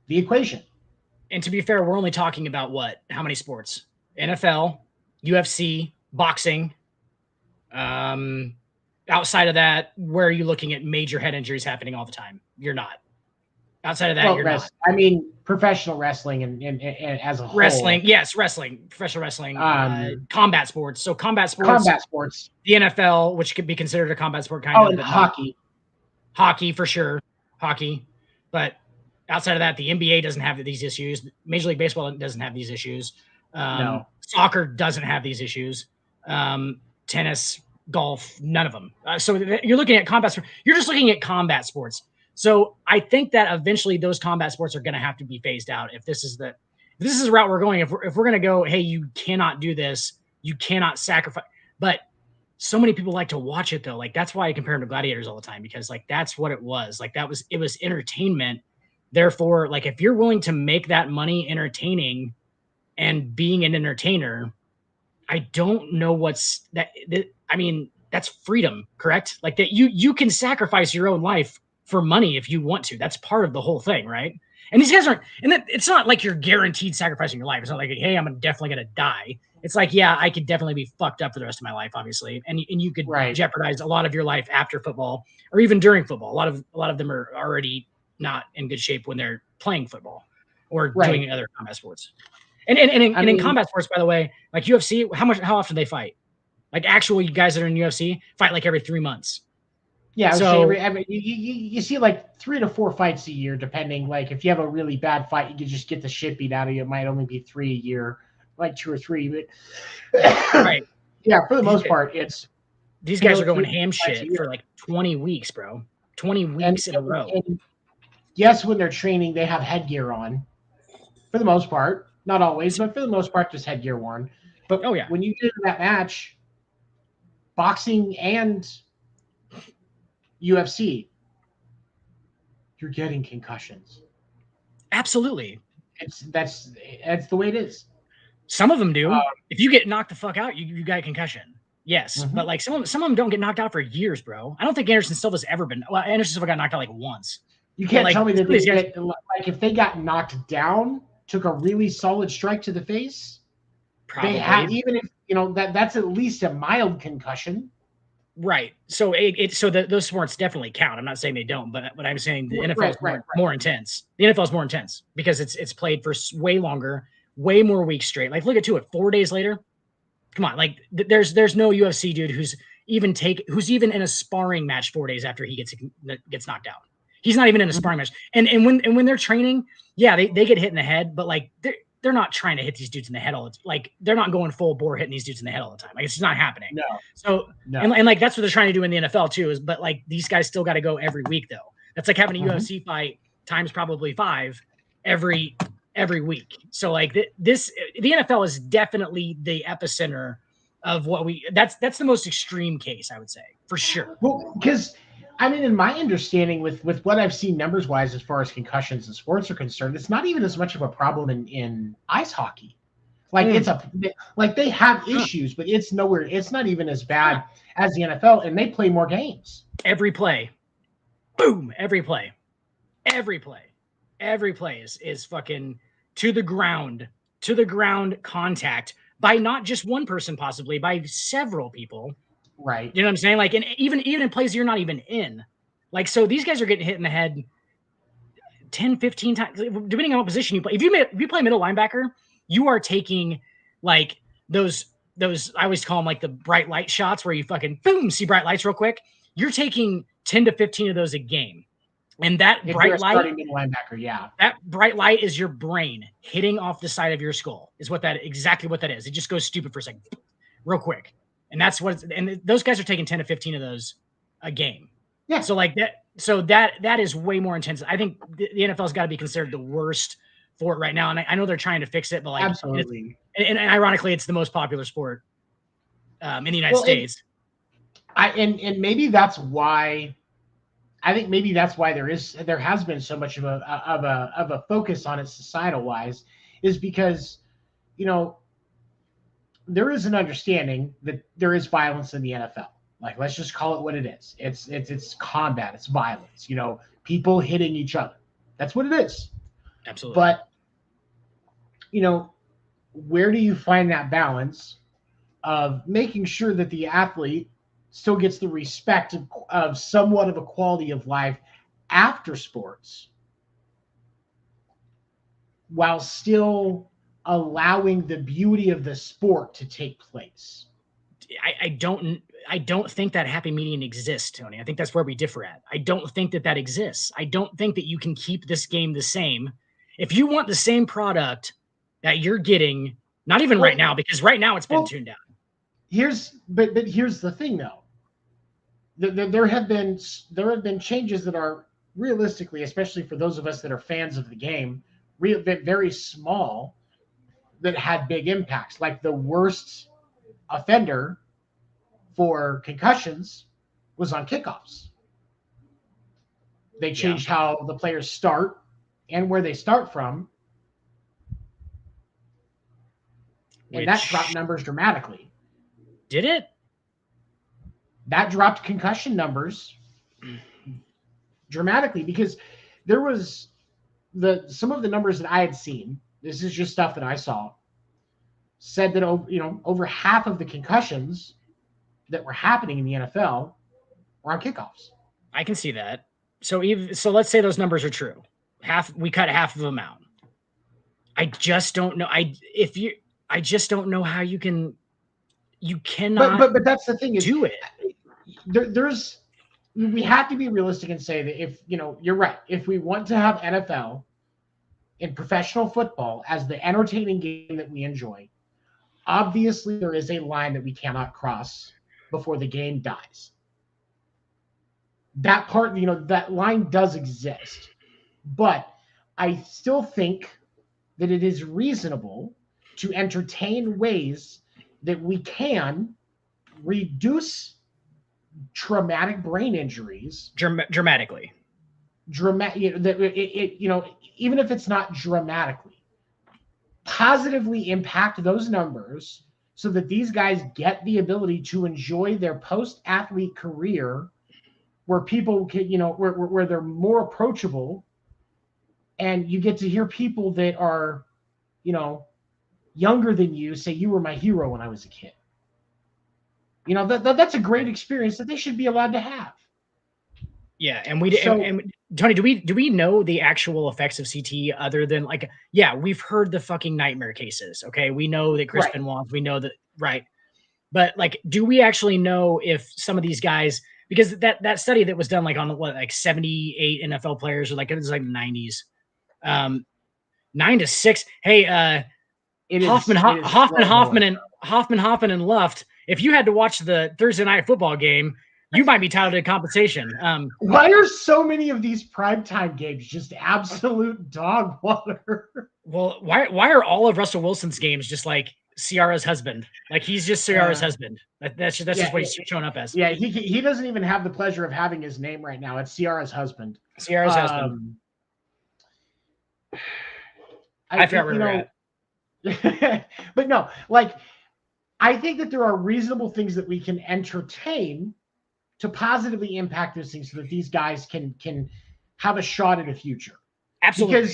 equation. And to be fair, we're only talking about how many sports? NFL, UFC, boxing. Outside of that, where are you looking at major head injuries happening all the time? You're not. Outside of that, you're not. I mean, professional wrestling and as a whole. Wrestling, yes, professional wrestling, combat sports. So combat sports, the NFL, which could be considered a combat sport, kind of. And hockey for sure, hockey. But outside of that, the NBA doesn't have these issues. Major League Baseball doesn't have these issues. No. Soccer doesn't have these issues. Tennis, golf, none of them. So you're looking at combat sports. You're just looking at combat sports. So I think that eventually those combat sports are going to have to be phased out. If this is the route we're going, if we're going to go, hey, you cannot do this, you cannot sacrifice. But so many people like to watch it though. Like that's why I compare them to gladiators all the time, because like that's what it was. Like it was entertainment. Therefore, like if you're willing to make that money entertaining and being an entertainer, I don't know what's that. I mean, that's freedom, correct? Like that you can sacrifice your own life for money if you want to. That's part of the whole thing, right? And these guys aren't, and it's not like you're guaranteed sacrificing your life. It's not like, hey, I'm definitely going to die. It's like, yeah, I could definitely be fucked up for the rest of my life, obviously. And you could jeopardize a lot of your life after football or even during football. A lot of them are already not in good shape when they're playing football or doing other combat sports. And in combat sports, by the way, like UFC, how often they fight? Like actual guys that are in UFC fight like every 3 months. Yeah, so you see like 3 to 4 fights a year, depending. Like if you have a really bad fight, you can just get the shit beat out of you. It might only be 3 a year, like 2 or 3. But right, yeah, for the most part, it's these guys are going ham shit for like 20 weeks, bro. 20 weeks in a row. And yes, when they're training, they have headgear on, for the most part. Not always, but for the most part, just headgear worn. But Oh, yeah. when you get into that match, boxing and UFC, you're getting concussions. Absolutely. That's the way it is. Some of them do. If you get knocked the fuck out, you got a concussion. Yes, but like some of them don't get knocked out for years, bro. I don't think Anderson Silva's ever been. Well, Anderson Silva got knocked out like once. You can't tell me that they get, like if they got knocked down, took a really solid strike to the face. Probably. They have, even if that's at least a mild concussion. Right. So those sports definitely count. I'm not saying they don't, but I'm saying the NFL is more intense. The NFL is more intense because it's played for way longer, way more weeks straight. Like look at it, 4 days later. Come on, like there's no UFC dude who's even in a sparring match 4 days after he gets knocked out. He's not even in a sparring match. And when they're training, yeah, they get hit in the head, but like they're not trying to hit these dudes in the head all the time. Like they're not going full bore hitting these dudes in the head all the time. Like it's just not happening. No. So and like that's what they're trying to do in the NFL too. But like these guys still got to go every week though. That's like having a UFC fight times probably 5 every week. So like the NFL is definitely the epicenter of what that's the most extreme case, I would say, for sure. Well, because I mean, in my understanding with what I've seen numbers wise, as far as concussions in sports are concerned, it's not even as much of a problem in ice hockey. Like they have issues, but it's not even as bad as the NFL, and they play more games. Every play. Boom. Every play is fucking to the ground contact by not just one person, possibly by several people. Right. You know what I'm saying? Like, and even in plays you're not even in. Like, so these guys are getting hit in the head 10, 15 times, depending on what position you play. If you play middle linebacker, you are taking like those I always call them like the bright light shots where you fucking boom, see bright lights real quick. You're taking 10 to 15 of those a game. And that if bright light, linebacker, yeah, that bright light is your brain hitting off the side of your skull. Is exactly what that is. It just goes stupid for a second, real quick, and that's what. And those guys are taking 10 to 15 of those a game. Yeah. So like that. So that is way more intense. I think the NFL's got to be considered the worst for it right now, and I know they're trying to fix it, but like absolutely. And ironically, it's the most popular sport in the United States. And maybe that's why. I think maybe that's why there has been so much of a focus on it societal wise, is because, there is an understanding that there is violence in the NFL. Like, let's just call it what it is. It's combat. It's violence. People hitting each other. That's what it is. Absolutely. But, where do you find that balance of making sure that the athlete still gets the respect of somewhat of a quality of life after sports, while still allowing the beauty of the sport to take place? I don't think that happy medium exists, Tony. I think that's where we differ at. I don't think that exists. I don't think that you can keep this game the same. If you want the same product that you're getting, not even right now, because right now it's been tuned down. Here's the thing though. There have been changes that are realistically, especially for those of us that are fans of the game, very small, that had big impacts. Like the worst offender for concussions was on kickoffs. They changed how the players start and where they start from, and that dropped numbers dramatically. Did it? That dropped concussion numbers dramatically, because there was some of the numbers that I had seen. This is just stuff that I saw. Said that over half of the concussions that were happening in the NFL were on kickoffs. I can see that. So let's say those numbers are true. We cut half of them out. I just don't know. I just don't know how you can. You cannot. But that's the thing, is do it. We have to be realistic and say that if you're right. If we want to have NFL and professional football as the entertaining game that we enjoy, obviously there is a line that we cannot cross before the game dies. That part, that line does exist, but I still think that it is reasonable to entertain ways that we can reduce traumatic brain injuries dramatically. Even if it's not dramatically, positively impact those numbers so that these guys get the ability to enjoy their post-athlete career where people can, where they're more approachable, and you get to hear people that are, younger than you say, you were my hero when I was a kid. That's a great experience that they should be allowed to have. Yeah, and Tony, do we know the actual effects of CTE other than we've heard the fucking nightmare cases. Okay, we know that Chris Benoit, we know that, right? But do we actually know if some of these guys, because that study that was done on 78 NFL players, or it was the 90s, 9 to 6. Hey, Hoffman and Luft. If you had to watch the Thursday night football game, you might be titled to compensation. Why are so many of these primetime games just absolute dog water? Well, why are all of Russell Wilson's games just like Ciara's husband? He's just Ciara's husband. That's just what he's showing up as. Yeah, he doesn't even have the pleasure of having his name right now. It's Ciara's husband. Ciara's husband. I forgot where we're at. But no, I think that there are reasonable things that we can entertain to positively impact those things so that these guys can have a shot at a future. Absolutely.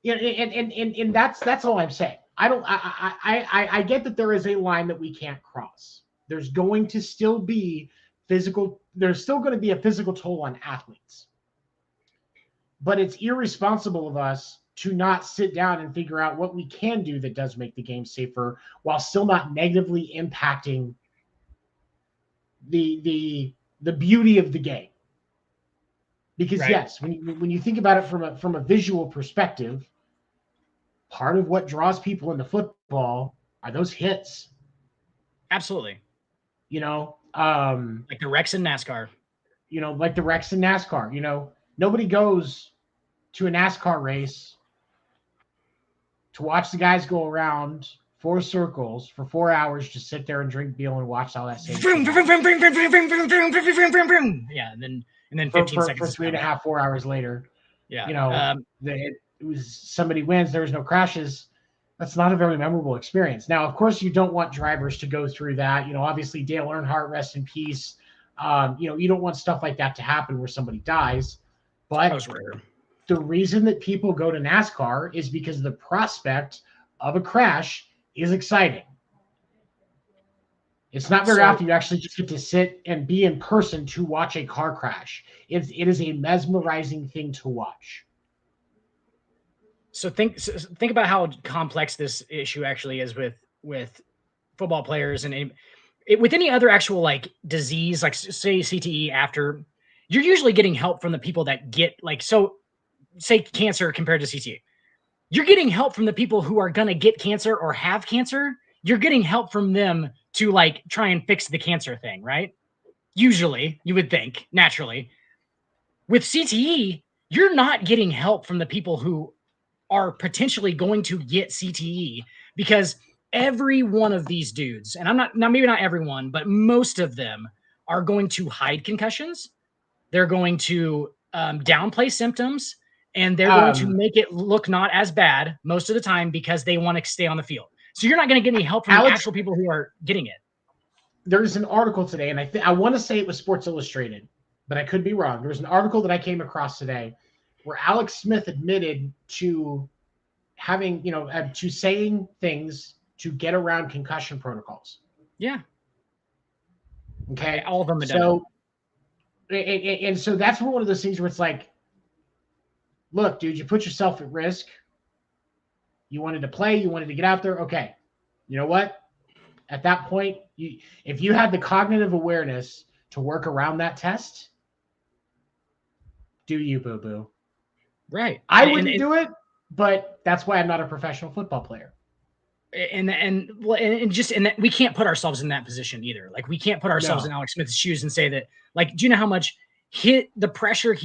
Because and that's all I'm saying. I get that there is a line that we can't cross. There's going to still be there's still going to be a physical toll on athletes. But it's irresponsible of us to not sit down and figure out what we can do that does make the game safer while still not negatively impacting the beauty of the game. Because yes, when you think about it from a visual perspective, part of what draws people into football are those hits. Absolutely. Like the wrecks in NASCAR. Like the wrecks in NASCAR. Nobody goes to a NASCAR race to watch the guys go around 4 circles for 4 hours, just sit there and drink beer and watch all that same yeah, and then 15 seconds for 3.5, 4 hours later. Yeah. It was somebody wins, there was no crashes. That's not a very memorable experience. Now, of course, you don't want drivers to go through that. Obviously Dale Earnhardt, rest in peace. You don't want stuff like that to happen where somebody dies. But that was rare. The reason that people go to NASCAR is because the prospect of a crash is exciting. It's not very often you actually just get to sit and be in person to watch a car crash. It is a mesmerizing thing to watch. So think about how complex this issue actually is with football players and with any other actual disease, say CTE. After, you're usually getting help from the people that get say cancer compared to CTE. You're getting help from the people who are going to get cancer or have cancer. You're getting help from them to try and fix the cancer thing, right? Usually, you would think, naturally. With CTE, you're not getting help from the people who are potentially going to get CTE, because every one of these dudes, and maybe not everyone, but most of them are going to hide concussions. They're going to downplay symptoms. And they're going to make it look not as bad most of the time because they want to stay on the field. So you're not going to get any help from the actual people who are getting it. There's an article today, and I want to say it was Sports Illustrated, but I could be wrong. There was an article that I came across today where Alex Smith admitted to having, to saying things to get around concussion protocols. Yeah. Okay. All of them. And so that's one of those things where it's look, dude, you put yourself at risk. You wanted to play. You wanted to get out there. Okay. You know what? At that point, if you had the cognitive awareness to work around that test, do you, boo-boo? Right. I wouldn't do it, but that's why I'm not a professional football player. And we can't put ourselves in that position either. We can't put ourselves in Alex Smith's shoes and say that, do you know how much the pressure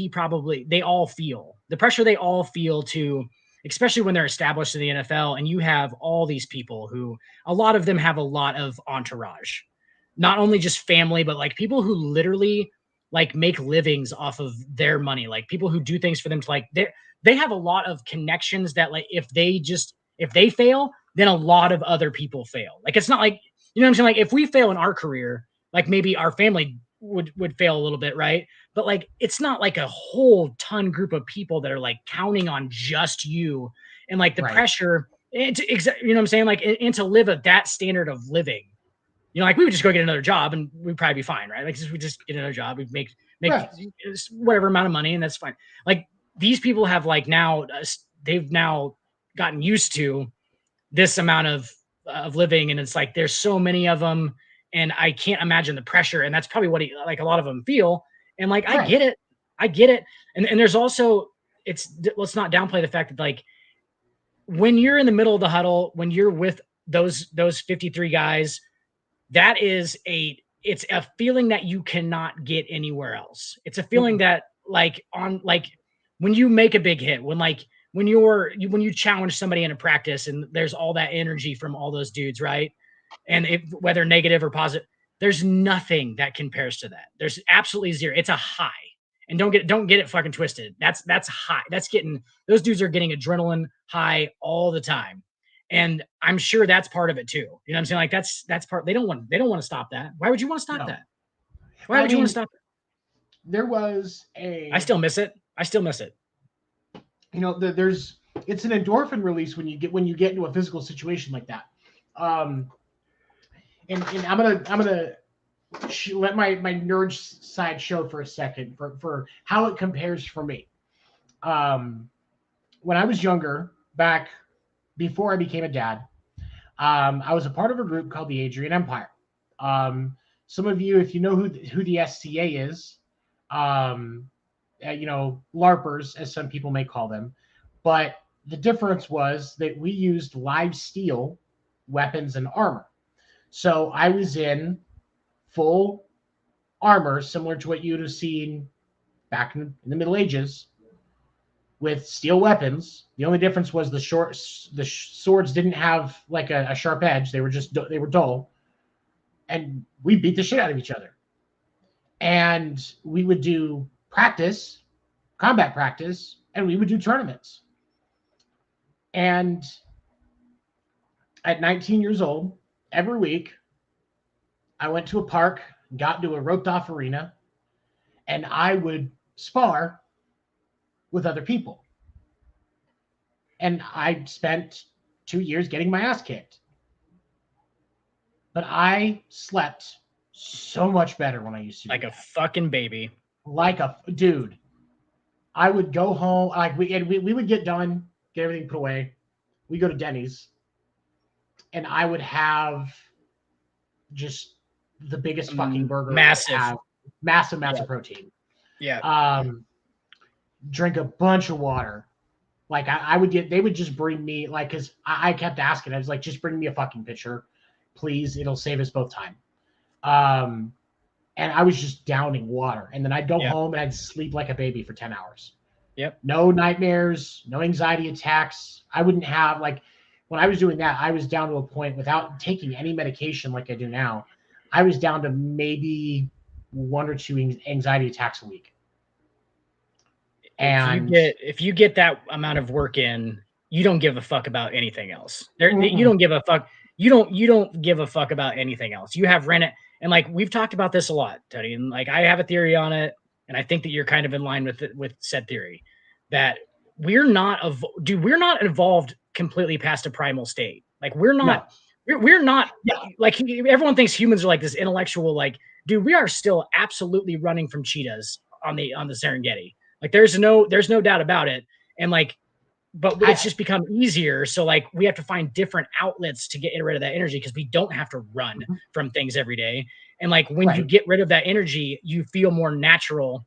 they all feel, to especially when they're established in the NFL, and you have all these people who, a lot of them have a lot of entourage, not only just family, but like people who literally like make livings off of their money, like people who do things for them to like, they have a lot of connections that like, if they fail, then a lot of other people fail. Like, it's not like, you know what I'm saying? Like, if we fail in our career, like maybe our family would fail a little bit, right? But like, it's not like a whole ton group of people that are like counting on just you, and like the pressure, and to, you know what I'm saying? Like, and to live at that standard of living, you know, like we would just go get another job and we'd probably be fine, right? Like, we just get another job, we'd make whatever amount of money, and that's fine. Like, these people have like now, they've now gotten used to this amount of living, and it's like there's so many of them, and I can't imagine the pressure, and that's probably what like a lot of them feel. And like, I get it. And there's also, let's not downplay the fact that like, when you're in the middle of the huddle, when you're with those 53 guys, it's a feeling that you cannot get anywhere else. It's a feeling that like when you make a big hit, when you challenge somebody in a practice, and there's all that energy from all those dudes, right? And whether negative or positive, there's nothing that compares to that. There's absolutely zero. It's a high. And don't get it fucking twisted. That's high. Those dudes are getting adrenaline high all the time. And I'm sure that's part of it too. You know what I'm saying? Like, that's part. They don't want to stop that. Why would you want to stop that? Why would you want to stop it? There was I still miss it. You know, it's an endorphin release when you get into a physical situation like that. And I'm gonna let my nerd side show for a second for how it compares for me. When I was younger, back before I became a dad, I was a part of a group called the Adrian Empire. Some of you, if you know who the SCA is, you know, LARPers, as some people may call them, but the difference was that we used live steel weapons and armor. So I was in full armor, similar to what you'd have seen back in the Middle Ages, with steel weapons. The only difference was the swords didn't have like a sharp edge. They were dull, and we beat the shit out of each other. And we would do combat practice, and we would do tournaments. And at 19 years old, every week, I went to a park, got into a roped off arena, and I would spar with other people. And I spent 2 years getting my ass kicked. But I slept so much better when I used to. Like a fucking baby. Like a dude. I would go home, like we would get done, get everything put away. We go to Denny's, and I would have just the biggest fucking burger. Massive protein. Yeah. Drink a bunch of water. Like they would just bring me, like, cause I kept asking, I was like, just bring me a fucking pitcher, please. It'll save us both time. And I was just downing water, and then I'd go home and I'd sleep like a baby for 10 hours. Yep. No nightmares, no anxiety attacks. I wouldn't have, like, when I was doing that, I was down to a point without taking any medication like I do now. I was down to maybe 1 or 2 anxiety attacks a week. And if you get that amount of work in, you don't give a fuck about anything else. You don't give a fuck. You don't give a fuck about anything else. You have rent it. And like, we've talked about this a lot, Teddy, and like, I have a theory on it, and I think that you're kind of in line with said theory, that we're not evolved completely past a primal state. Like, we're not like, everyone thinks humans are like this intellectual, like, dude, we are still absolutely running from cheetahs on the Serengeti. Like, there's no doubt about it. And like, but it's just become easier. So like, we have to find different outlets to get rid of that energy, because we don't have to run from things every day. And like, when you get rid of that energy, you feel more natural.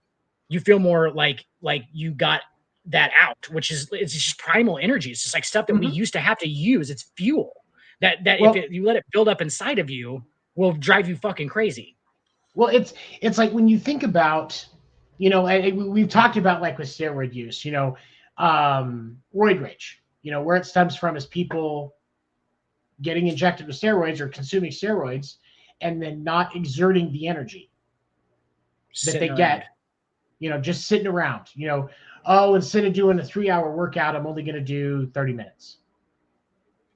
You feel more like you got that out, it's just primal energy. It's just like stuff that we used to have to use. It's fuel that if you let it build up inside of you, will drive you fucking crazy. Well, it's like, when you think about, you know, we've talked about, like, with steroid use, you know, roid rage. Where it stems from is people getting injected with steroids or consuming steroids and then not exerting the energy that they get, just sitting around, instead of doing a 3-hour workout, I'm only going to do 30 minutes.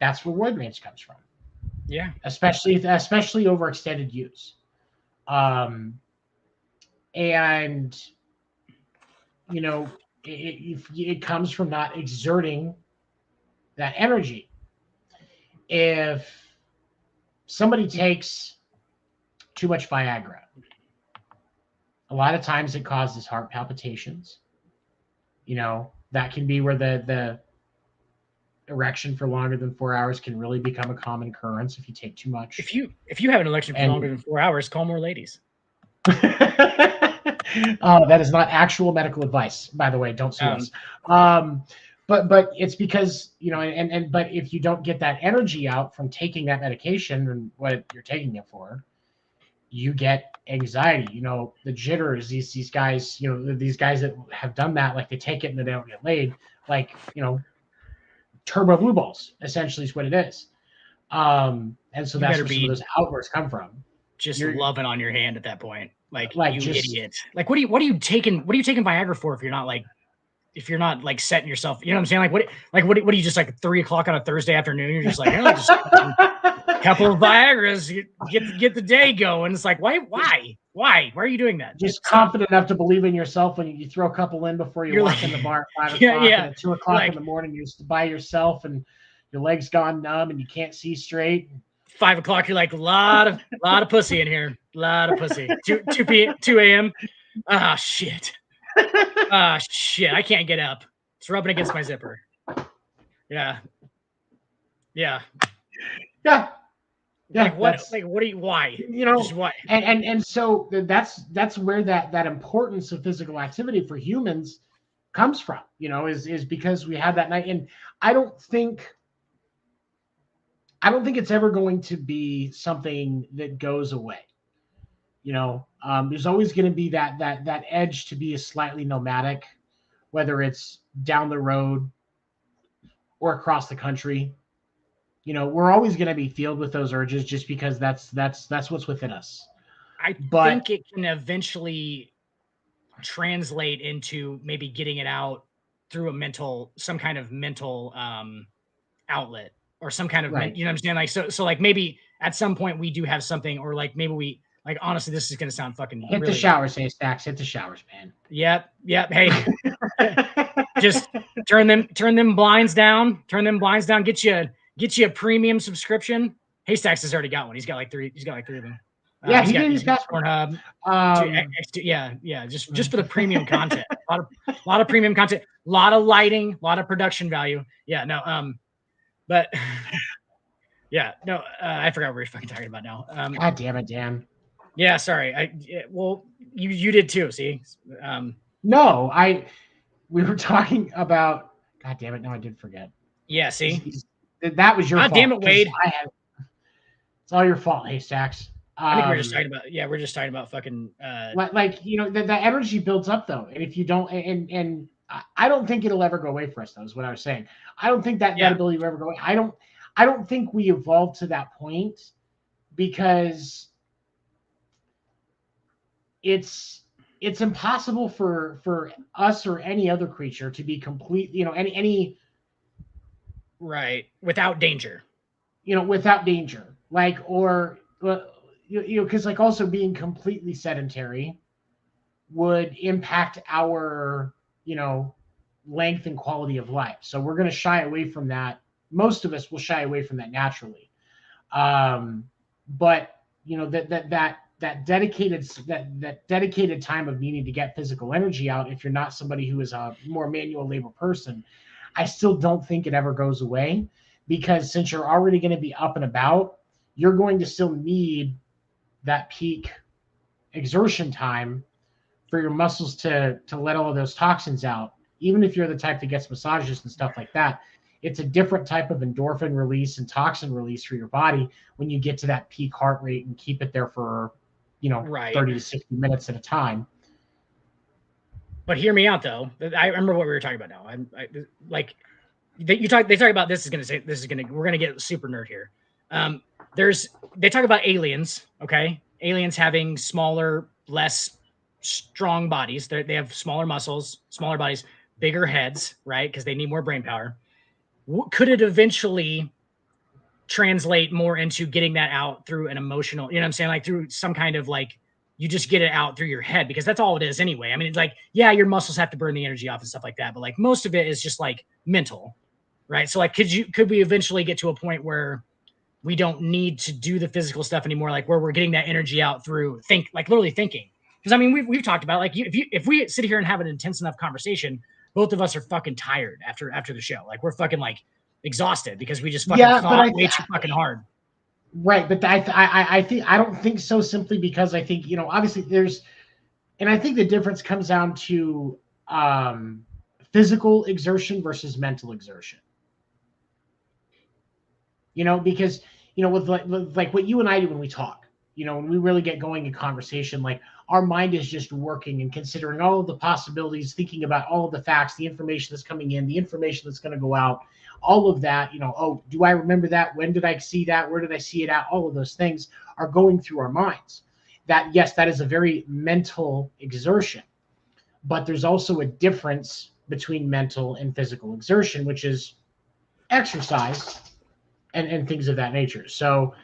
That's where roid rage comes from. Yeah. Especially over extended use. And, it comes from not exerting that energy. If somebody takes too much Viagra, a lot of times it causes heart palpitations. That can be where the erection for longer than 4 hours can really become a common occurrence if you take too much. If you have an erection for longer than 4 hours, call more ladies. That is not actual medical advice, by the way. Don't sue us. But it's because, but if you don't get that energy out from taking that medication and what you're taking it for, you get anxiety, the jitters, these guys, these guys that have done that, like they take it and they don't get laid, like, turbo blue balls, essentially is what it is. And so that's where some of those outbursts come from. You're loving on your hand at that point. Like you idiot. Like, what are you taking Viagra for if you're not setting yourself, you know what I'm saying? What are you just like 3:00 on a Thursday afternoon? You're just like, just a couple of Viagra's, get the day going. It's like, why are you doing that? Just confident enough to believe in yourself when you throw a couple in before you walk in the bar at 5 o'clock and at 2 o'clock in the morning, you're just by yourself and your legs gone numb and you can't see straight. 5 o'clock, you're like, a lot of pussy in here. A lot of pussy. 2 a.m. Ah, shit. Shit. I can't get up. It's rubbing against my zipper. Yeah. Like what? Like what are you? Why? Just why? And so that's where that importance of physical activity for humans comes from. Is because we have that night, and I don't think it's ever going to be something that goes away. There's always going to be that edge to be a slightly nomadic, whether it's down the road or across the country. We're always going to be filled with those urges just because that's what's within us. I think it can eventually translate into maybe getting it out through some kind of mental outlet or some kind of, right. You know what I'm saying? Like, so like maybe at some point we do have something, or like maybe we, like, honestly, this is going to sound fucking hit the showers, hey Stacks, hit the showers, man. Yep. Hey, just turn them blinds down, get you a premium subscription. Haystacks has already got one. He's got like three of them. Yeah, he's got Pornhub. Just for the premium content. A lot of premium content. A lot of lighting. A lot of production value. Yeah, no. But yeah, no. I forgot what we were fucking talking about now. God damn it, Dan. Yeah, sorry. You did too. See. No, we were talking about. God damn it! No, I did forget. Yeah. See. That was your fault. Damn it, Wade. It's all your fault, Haystacks. I think we're just talking about fucking the energy builds up though, and if you don't, and I don't think it'll ever go away for us. Though is what I was saying. I don't think that ability will ever go away. I don't think we evolved to that point because it's impossible for us or any other creature to be complete. Any right without danger. Without danger, because like also being completely sedentary would impact our length and quality of life. So we're going to shy away from that. Most of us will shy away from that naturally. But that dedicated time of needing to get physical energy out, if you're not somebody who is a more manual labor person, I still don't think it ever goes away, because since you're already going to be up and about, you're going to still need that peak exertion time for your muscles to let all of those toxins out. Even if you're the type that gets massages and stuff like that, it's a different type of endorphin release and toxin release for your body when you get to that peak heart rate and keep it there for 30 to 60 minutes at a time. But hear me out though. I remember what we were talking about now. They talk about we're gonna get super nerd here. They talk about aliens, okay? Aliens having smaller, less strong bodies. They have smaller muscles, smaller bodies, bigger heads, right? Because they need more brain power. Could it eventually translate more into getting that out through an emotional, you know what I'm saying? Like through some kind of like, you just get it out through your head, because that's all it is anyway. I mean, it's like, yeah, your muscles have to burn the energy off and stuff like that, but like most of it is just like mental, right? So like, could we eventually get to a point where we don't need to do the physical stuff anymore, like where we're getting that energy out through literally thinking? Because I mean, we've talked about, like, if we sit here and have an intense enough conversation, both of us are fucking tired after the show. Like we're fucking like exhausted because we just fucking thought way too fucking hard. Right, but I don't think so, simply because I think, obviously and I think the difference comes down to physical exertion versus mental exertion. Because with like what you and I do when we talk, when we really get going in conversation, like our mind is just working and considering all of the possibilities, thinking about all of the facts, the information that's coming in, the information that's going to go out, all of that. Oh, do I remember that? When did I see that? Where did I see it at? All of those things are going through our minds. Yes, that is a very mental exertion, but there's also a difference between mental and physical exertion, which is exercise and things of that nature. So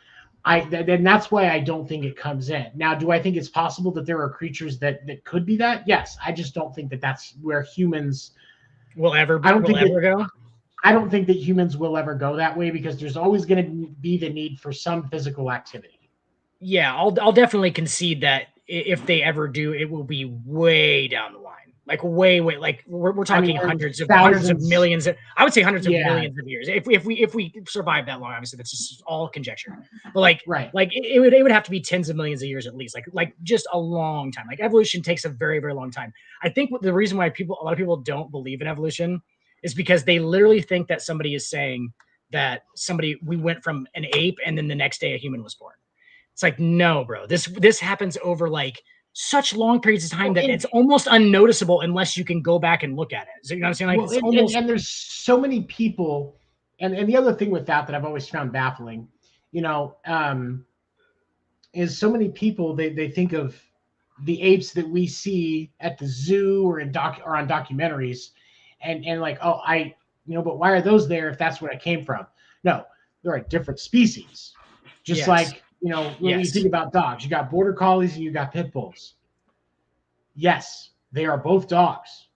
then that's why I don't think it comes in. Now, do I think it's possible that there are creatures that could be that? Yes. I just don't think that that's where humans will ever go. I don't think that humans will ever go that way, because there's always going to be the need for some physical activity. Yeah, I'll definitely concede that if they ever do, it will be way down the line. Like way, like we're talking hundreds of millions. I would say hundreds of millions of years. If we survive that long, obviously that's just all conjecture. But like, like it would have to be tens of millions of years at least. Like just a long time. Like evolution takes a very, very long time. I think the reason why a lot of people don't believe in evolution is because they literally think that somebody is saying that we went from an ape and then the next day a human was born. It's like, no, bro. This happens over like such long periods of time that it's almost unnoticeable unless you can go back and look at it. So, you know what I'm saying? Like, and there's so many people, and the other thing with that I've always found baffling, is so many people they think of the apes that we see at the zoo or on documentaries, and like, oh, but why are those there if that's where it came from? No, there are different species, just like. When you think about dogs, you got border collies and you got pit bulls. Yes, they are both dogs,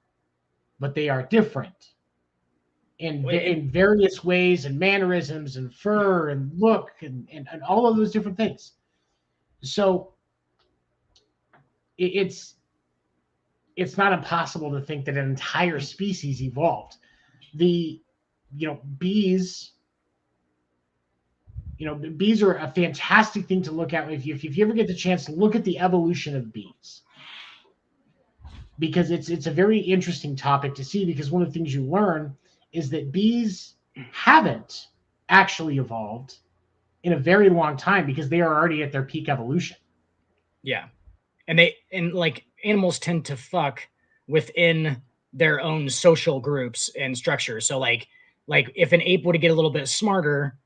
but they are different in various ways and mannerisms and fur and look and all of those different things. So it's not impossible to think that an entire species evolved. Bees. Bees are a fantastic thing to look at if you ever get the chance to look at the evolution of bees, because it's a very interesting topic to see, because one of the things you learn is that bees haven't actually evolved in a very long time, because they are already at their peak evolution. Yeah. And like animals tend to fuck within their own social groups and structures. So like if an ape were to get a little bit smarter,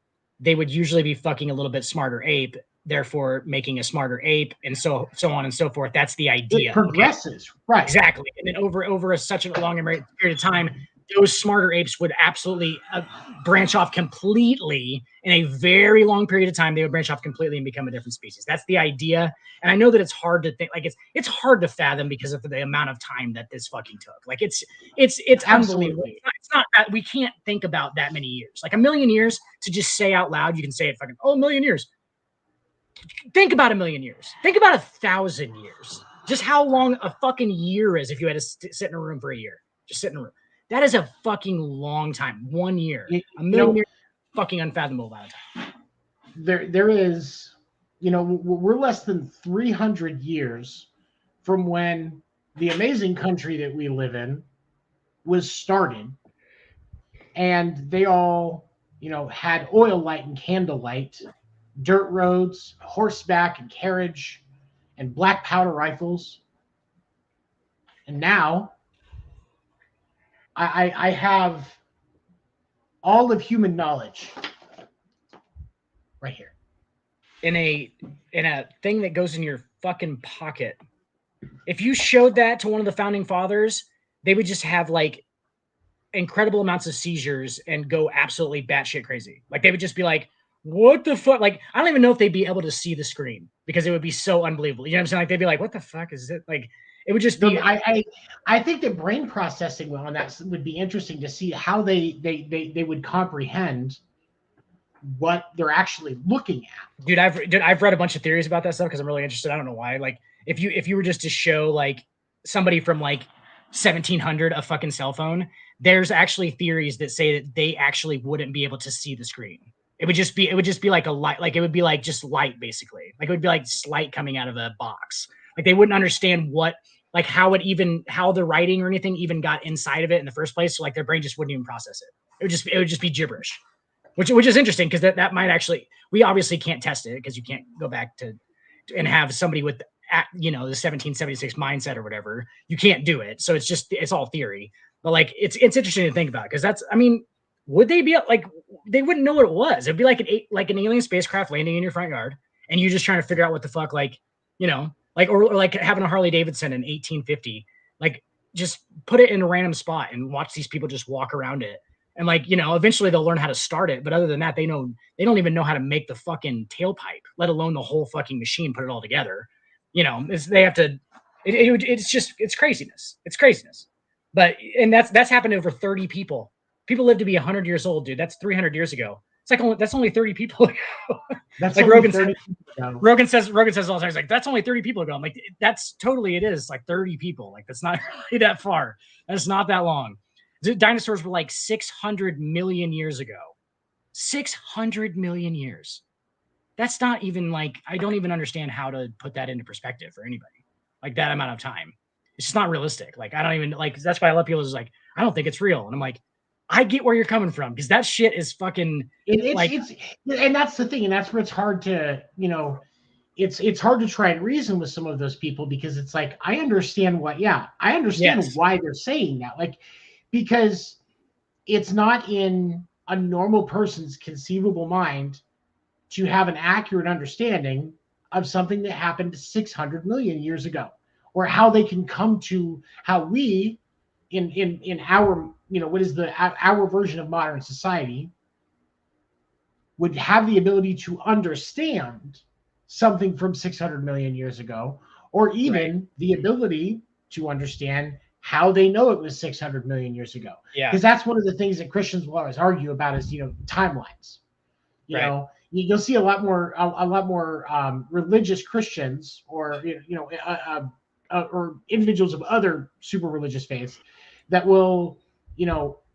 they would usually be fucking a little bit smarter ape, therefore making a smarter ape, and so on and so forth. That's the idea. It progresses, right? Exactly. And then over such a long period of time, those smarter apes would absolutely branch off completely in a very long period of time. They would branch off completely and become a different species. That's the idea. And I know that it's hard to think, like it's hard to fathom because of the amount of time that this fucking took. Like it's unbelievable. It's not that we can't think about that many years, like a million years to just say out loud. You can say it fucking, a million years. Think about a million years. Think about 1,000 years. Just how long a fucking year is if you had to sit in a room for a year. Just sit in a room. That is a fucking long time. 1 year. A million years, fucking unfathomable amount of time. There is, we're less than 300 years from when the amazing country that we live in was started. And they all, had oil light and candlelight, dirt roads, horseback and carriage, and black powder rifles. And now I have all of human knowledge right here. In a thing that goes in your fucking pocket. If you showed that to one of the founding fathers, they would just have like incredible amounts of seizures and go absolutely batshit crazy. Like they would just be like, what the fuck? Like, I don't even know if they'd be able to see the screen because it would be so unbelievable. You know what I'm saying? Like they'd be like, what the fuck is it? Like it would just be. I think that brain processing on that would be interesting to see how they would comprehend what they're actually looking at. Dude, I've read a bunch of theories about that stuff because I'm really interested. I don't know why. Like if you were just to show like somebody from like 1700 a fucking cell phone, there's actually theories that say that they actually wouldn't be able to see the screen. It would just be like a light, like it would be like just light basically. Like it would be like light coming out of a box. Like they wouldn't understand what, like how the writing or anything even got inside of it in the first place. So like their brain just wouldn't even process it. It would just be gibberish, which is interesting because that might actually, we obviously can't test it because you can't go back to and have somebody with, the 1776 mindset or whatever. You can't do it. So it's all theory, but like, it's interesting to think about because would they be like, they wouldn't know what it was. It'd be like an alien spacecraft landing in your front yard and you just trying to figure out what the fuck, like, or like having a Harley Davidson in 1850, like just put it in a random spot and watch these people just walk around it. And like, eventually they'll learn how to start it. But other than that, they don't even know how to make the fucking tailpipe, let alone the whole fucking machine, put it all together. They have to, it's craziness. It's craziness. But, and that's happened to over 30 people. People live to be 100 years old, dude. That's 300 years ago. It's like that's only 30 people ago. That's like Rogan says. Rogan says all the time. He's like, that's only 30 people ago. I'm like, that's totally it is like 30 people. Like that's not really that far. That's not that long. The dinosaurs were like 600 million years ago. 600 million years. That's not even like, I don't even understand how to put that into perspective for anybody. Like that amount of time. It's just not realistic. Like I don't even like. That's why a lot of people is like, I don't think it's real. And I'm like, I get where you're coming from because that shit is fucking and that's the thing, and that's where it's hard to, it's hard to try and reason with some of those people because it's like I understand why they're saying that, like because it's not in a normal person's conceivable mind to have an accurate understanding of something that happened 600 million years ago, or how they can come to how we in our what is our version of modern society would have the ability to understand something from 600 million years ago, or even the ability to understand how they know it was 600 million years ago. Yeah. Because that's one of the things that Christians will always argue about is, timelines. You'll see a lot more religious Christians or, or individuals of other super religious faiths that will,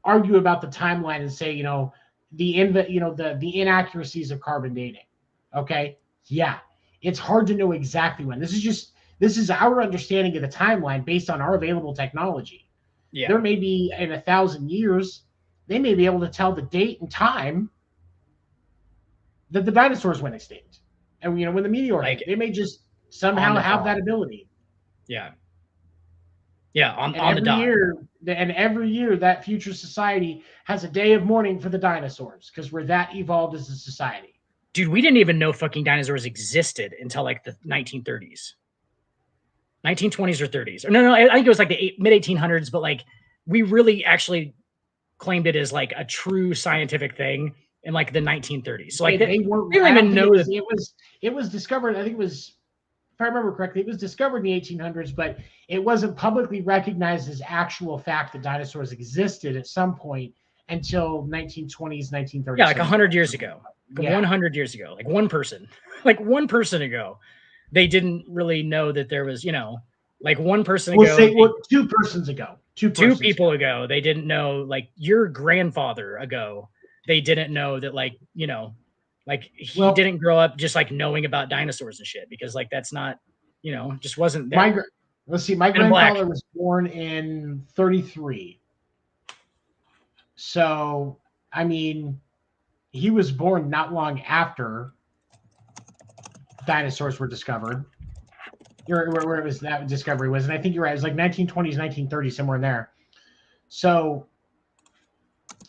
argue about the timeline and say, the inaccuracies of carbon dating. Okay. Yeah. It's hard to know exactly when. This is our understanding of the timeline based on our available technology. Yeah. There may be in 1,000 years, they may be able to tell the date and time that the dinosaurs went extinct. And when the meteor hit, they may just somehow have that ability. Yeah. Yeah, on the dot. Every year, that future society has a day of mourning for the dinosaurs because we're that evolved as a society. Dude, we didn't even know fucking dinosaurs existed until like the 1930s. 1920s or 30s. Or no, I think it was like the mid 1800s, but like we really actually claimed it as like a true scientific thing in like the 1930s. So like they don't even know that it was discovered. I think it was, if I remember correctly, it was discovered in the 1800s, but it wasn't publicly recognized as actual fact that dinosaurs existed at some point until 1920s, 1930s. Yeah, like 100 years ago. 100 years ago. Like one person ago, they didn't really know that there was, like one person ago. 2 persons ago. Two people ago, they didn't know, like your grandfather ago, they didn't know that, like, like he didn't grow up just like knowing about dinosaurs and shit because like that's not, just wasn't there. My grandfather was born in 1933. So, I mean, he was born not long after dinosaurs were discovered. Where it was that discovery was, and I think you're right. It was like 1920s, 1930s, somewhere in there. So,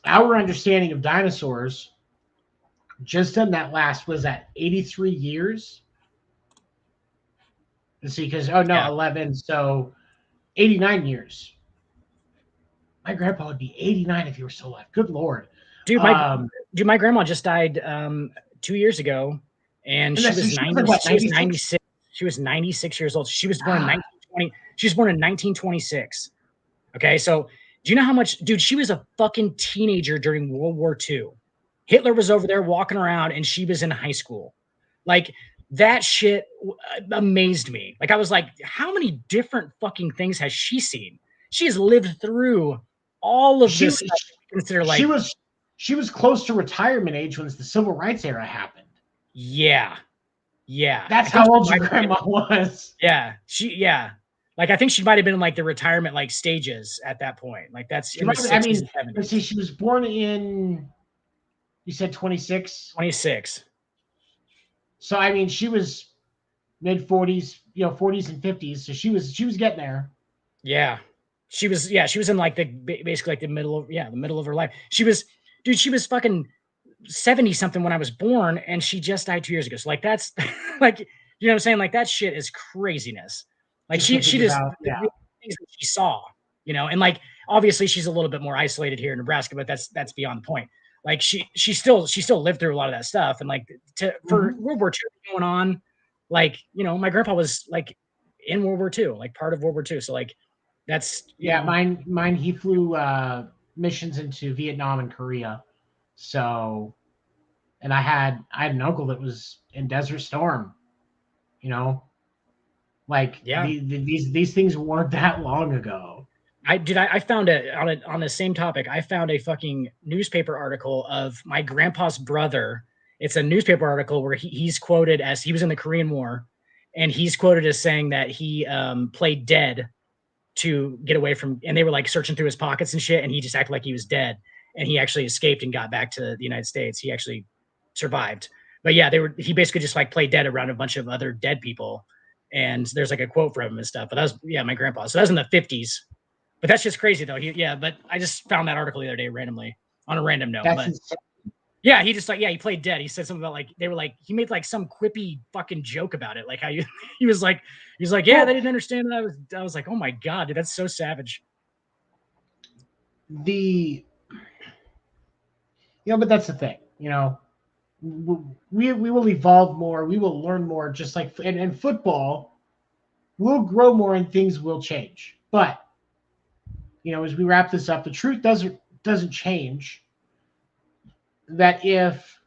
our understanding of dinosaurs, just in that last, was that 83 years? Let's see, because, 11, so 89 years. My grandpa would be 89 if he were still alive. Good Lord. Dude, my grandma just died 2 years ago, and she was 90. She was 96. She was 96 years old. She was born in 1920. She was born in 1926. Okay, so do you know how much, dude? She was a fucking teenager during World War II. Hitler was over there walking around, and she was in high school. Like, that shit amazed me. Like, I was like, how many different fucking things has she seen? She has lived through all of this stuff. Consider, like, she was close to retirement age when the civil rights era happened. Yeah. That's how old your grandma was. Yeah. Like, I think she might have been in, like, the retirement, like, stages at that point. Like, that's in the 60s and 70s. Let's see, she was born in, you said 26? 26. So, I mean, she was mid-40s, 40s and 50s. So she was getting there. Yeah. She was in, like, basically, like, the middle of her life. She was fucking 70-something when I was born, and she just died 2 years ago. So, like, that's, like, you know what I'm saying? Like, that shit is craziness. Like, she just, things that she saw, and, like, obviously she's a little bit more isolated here in Nebraska, but that's beyond the point. Like, she still lived through a lot of that stuff. And, like, for World War II going on, like, my grandpa was, like, in World War II, like, part of World War II. So, like, that's, mine, he flew missions into Vietnam and Korea. So, and I had an uncle that was in Desert Storm, like, these things weren't that long ago. I found it on the same topic. I found a fucking newspaper article of my grandpa's brother. It's a newspaper article where he's quoted as, he was in the Korean War, and he's quoted as saying that he played dead to get away from, and they were, like, searching through his pockets and shit, and he just acted like he was dead, and he actually escaped and got back to the United States. He actually survived. But yeah, he basically just, like, played dead around a bunch of other dead people, and there's, like, a quote from him and stuff. But that was, my grandpa. So that was in the 50s. But that's just crazy, though. But I just found that article the other day randomly on a random note. Yeah, he just, like, he played dead. He said something about, like, they were like, he made, like, some quippy fucking joke about it, like how he was like, they didn't understand that. I was like, oh my god, dude, that's so savage. But that's the thing, we will evolve more, we will learn more, just like, and football will grow more and things will change. But as we wrap this up, the truth doesn't change. That if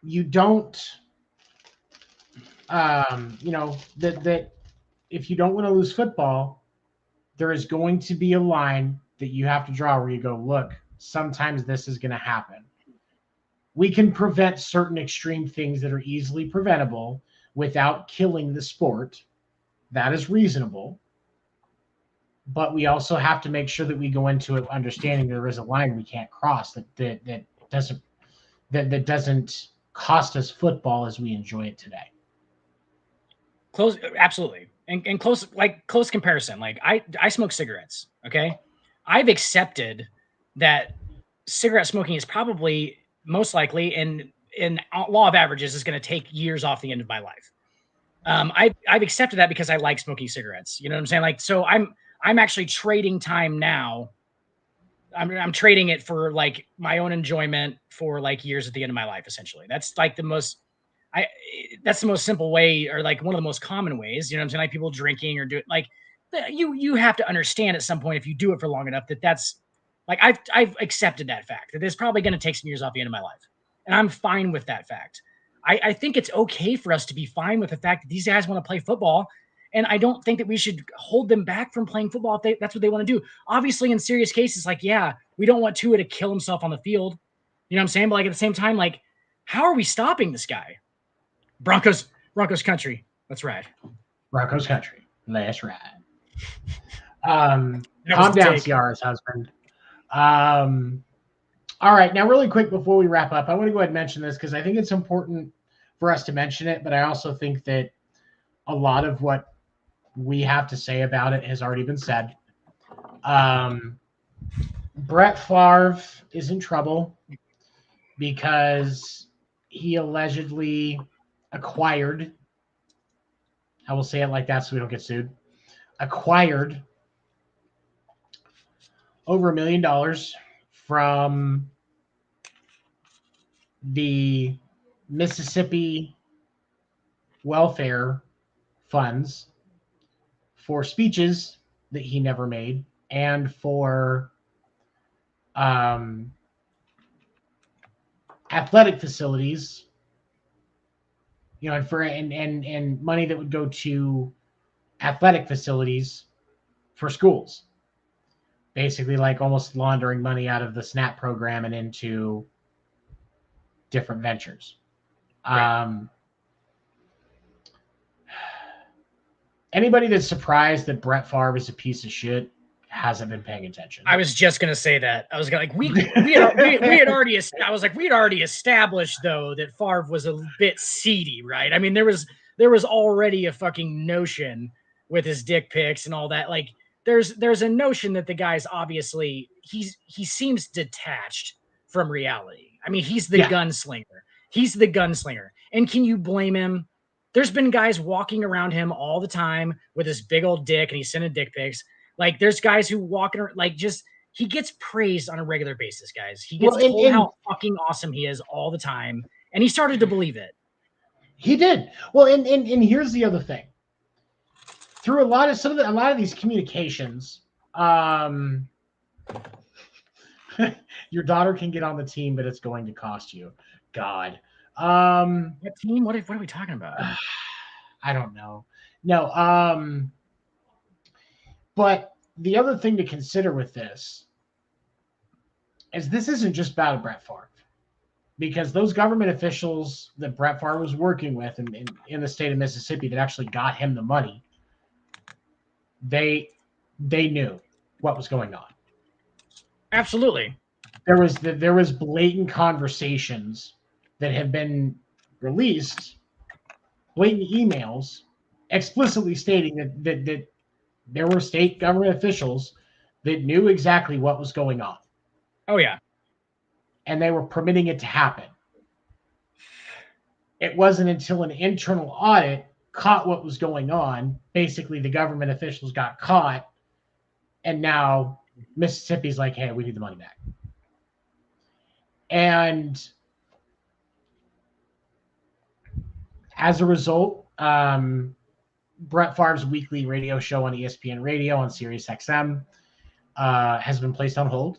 you don't, that if you don't want to lose football, there is going to be a line that you have to draw where you go, look, sometimes this is going to happen. We can prevent certain extreme things that are easily preventable without killing the sport. That is reasonable. But we also have to make sure that we go into it understanding there is a line we can't cross that doesn't cost us football as we enjoy it today. Close, absolutely, and close comparison. Like, I smoke cigarettes. Okay, I've accepted that cigarette smoking is probably most likely, in law of averages, is going to take years off the end of my life. I've accepted that because I like smoking cigarettes. You know what I'm saying? Like, so I'm actually trading time now. I'm trading it for, like, my own enjoyment for, like, years at the end of my life. Essentially, that's, like, that's the most simple way, or, like, one of the most common ways. You know what I'm saying? Like, people drinking or doing, like, you have to understand at some point, if you do it for long enough, that's, like, I've accepted that fact that it's probably going to take some years off the end of my life, and I'm fine with that fact. I think it's okay for us to be fine with the fact that these guys want to play football. And I don't think that we should hold them back from playing football if that's what they want to do. Obviously, in serious cases, like, we don't want Tua to kill himself on the field. You know what I'm saying? But, like, at the same time, like, how are we stopping this guy? Broncos country. Let's ride. Broncos country. Let's ride. Calm down, Ciara's husband. All right. Now, really quick before we wrap up, I want to go ahead and mention this because I think it's important for us to mention it, but I also think that a lot of what we have to say about it has already been said. Brett Favre is in trouble because he allegedly acquired, I will say it like that so we don't get sued, acquired over $1 million from the Mississippi welfare funds for speeches that he never made and for athletic facilities, and money that would go to athletic facilities for schools. Basically, like almost laundering money out of the SNAP program and into different ventures. Right. Anybody that's surprised that Brett Favre is a piece of shit hasn't been paying attention. I was just gonna say that. I was gonna we had already. I was like, we had already established though that Favre was a bit seedy, right? I mean, there was already a fucking notion with his dick pics and all that. Like, there's a notion that the guy's obviously he seems detached from reality. I mean, he's the gunslinger. He's the gunslinger, and can you blame him? There's been guys walking around him all the time with his big old dick, and he's sending dick pics. Like, there's guys who walk around, like, just, he gets praised on a regular basis, guys. He gets told how fucking awesome he is all the time, and he started to believe it. He did. Well, and here's the other thing. Through a lot of these communications, your daughter can get on the team, but it's going to cost you. God. What team? What are we talking about? I don't know. No. But the other thing to consider with this is this isn't just about Brett Favre, because those government officials that Brett Favre was working with in the state of Mississippi that actually got him the money, they knew what was going on. Absolutely. There was blatant conversations that have been released, blatant emails explicitly stating that there were state government officials that knew exactly what was going on. Oh, yeah. And they were permitting it to happen. It wasn't until an internal audit caught what was going on. Basically, the government officials got caught, and now Mississippi's like, hey, we need the money back. And as a result, Brett Favre's weekly radio show on ESPN Radio on Sirius XM has been placed on hold.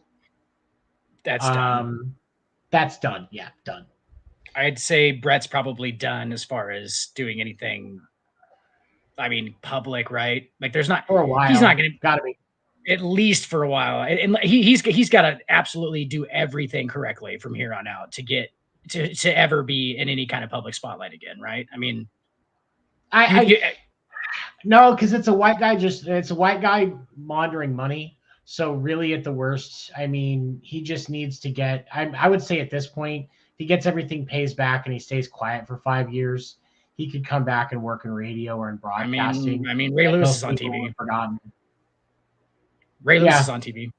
That's done. That's done. Yeah, done. I'd say Brett's probably done as far as doing anything. I mean, public, right? Like, there's not for a while. He's not going to. Gotta be. At least for a while, and he's got to absolutely do everything correctly from here on out to get to ever be in any kind of public spotlight again, right? I mean, no, because it's a white guy laundering money. So really, at the worst, I mean, he just needs to get. I would say at this point, if he gets everything pays back and he stays quiet for 5 years, he could come back and work in radio or in broadcasting. I mean, Ray Lewis is on TV. Forgotten. Ray Lewis is on TV.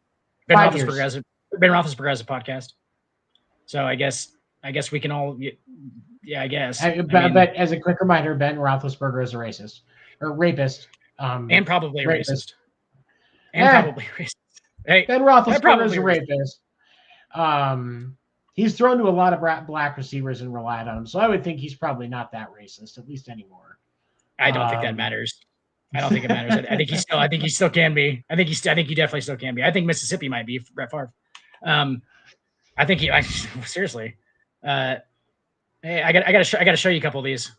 Ben Roethlisberger has a podcast. So I guess we can all. Yeah, I guess. But as a quick reminder, Ben Roethlisberger is a racist or rapist, and probably racist. Probably racist. Hey, Ben Roethlisberger is a rapist. He's thrown to a lot of black receivers and relied on him, so I would think he's probably not that racist, at least anymore. I don't think that matters. I don't think it matters. I think he still can be. I think he definitely still can be. I think Mississippi might be Brett Favre. I think seriously. Hey, I gotta show you a couple of these.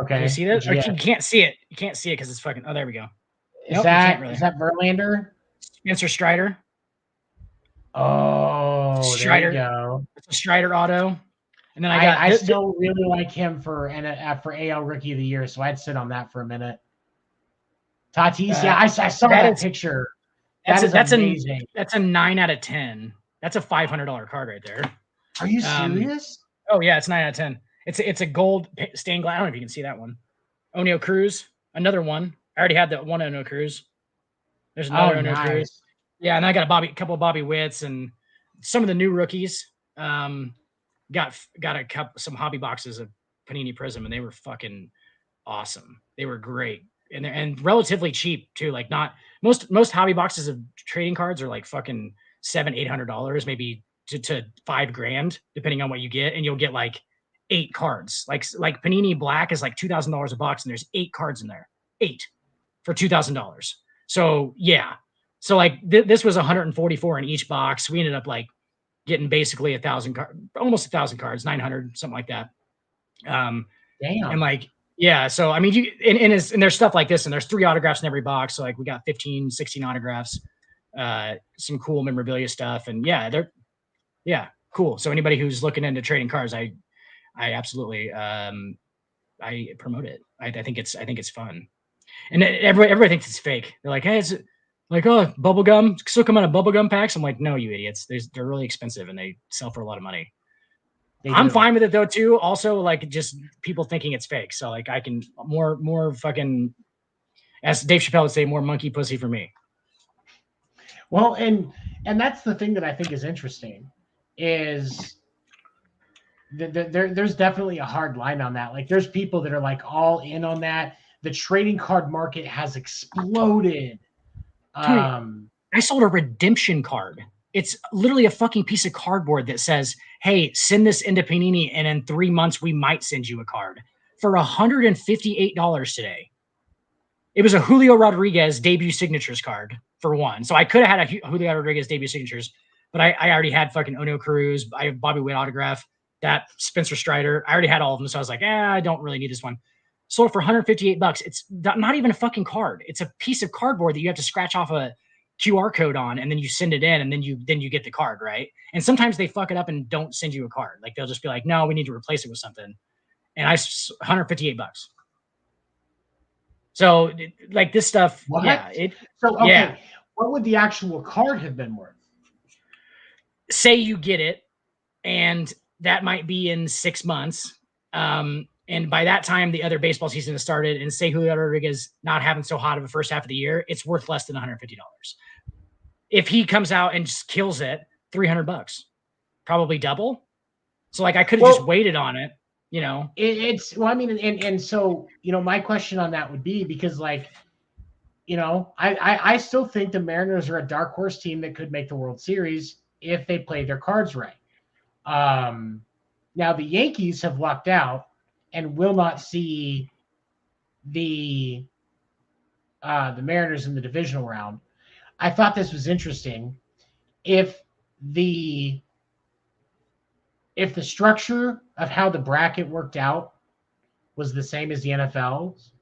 Okay. Can you see that? You can't see it. You can't see it because it's fucking. Oh, there we go. Is that Verlander? Spencer Strider. Oh, Strider. There you go. It's a Strider auto. And then I still really like him for AL Rookie of the Year, so I'd sit on that for a minute. Tatis, I saw that picture. That's amazing. That's a 9 out of 10. That's a $500 card right there. Are you serious? Oh yeah, it's 9 out of 10. It's a gold stained glass. I don't know if you can see that one. O'Neal Cruz, another one. I already had that one O'Neal Cruz. There's another O'Neal Cruz. Yeah, and I got a couple of Bobby Witts and some of the new rookies. Got some hobby boxes of Panini Prism, and they were fucking awesome. They were great and relatively cheap too. Like not most hobby boxes of trading cards are like fucking $700-800, maybe to $5,000, depending on what you get, and you'll get like 8 cards. Like Panini Black is like $2,000 a box, and there's 8 cards in there. 8 for $2,000. So yeah. So like this was 144 in each box. We ended up like getting basically 1,000 almost 1,000 cards, 900, something like that. Damn. And like, yeah. So, I mean, and there's stuff like this, and there's 3 autographs in every box. So like we got 15, 16 autographs, some cool memorabilia stuff. And yeah, cool. So anybody who's looking into trading cards, I absolutely, I promote it. I think it's fun. And everybody thinks it's fake. They're like, hey, it's like, oh, bubblegum, still come out of bubblegum packs. I'm like, no, you idiots. They're really expensive and they sell for a lot of money. I'm fine with it though too. Also, like just people thinking it's fake. So like I can more fucking, as Dave Chappelle would say, more monkey pussy for me. Well, and that's the thing that I think is interesting is there's definitely a hard line on that. Like there's people that are like all in on that. The trading card market has exploded. I sold a redemption card. It's literally a fucking piece of cardboard that says, hey, send this into Panini, and in 3 months, we might send you a card for $158 today. It was a Julio Rodriguez debut signatures card for one. So I could have had a Julio Rodriguez debut signatures, but I already had fucking Ono Cruz. I have Bobby Witt autograph, that Spencer Strider. I already had all of them. So I was like, I don't really need this one. Sold it for $158. It's not even a fucking card. It's a piece of cardboard that you have to scratch off a QR code on, and then you send it in, and then you get the card, right? And sometimes they fuck it up and don't send you a card. Like they'll just be like, no, we need to replace it with something. And $158. So like this stuff, what? Yeah. Okay. What would the actual card have been worth? Say you get it, and that might be in 6 months. And by that time, the other baseball season has started, and say Julio Rodriguez not having so hot of a first half of the year, it's worth less than $150. If he comes out and just kills it, $300, probably double. So like I could have just waited on it, you know. It's well, I mean, and so you know, my question on that would be because like, you know, I still think the Mariners are a dark horse team that could make the World Series if they play their cards right. Now the Yankees have lucked out and will not see the Mariners in the divisional round. I thought this was interesting. If the structure of how the bracket worked out was the same as the NFL's,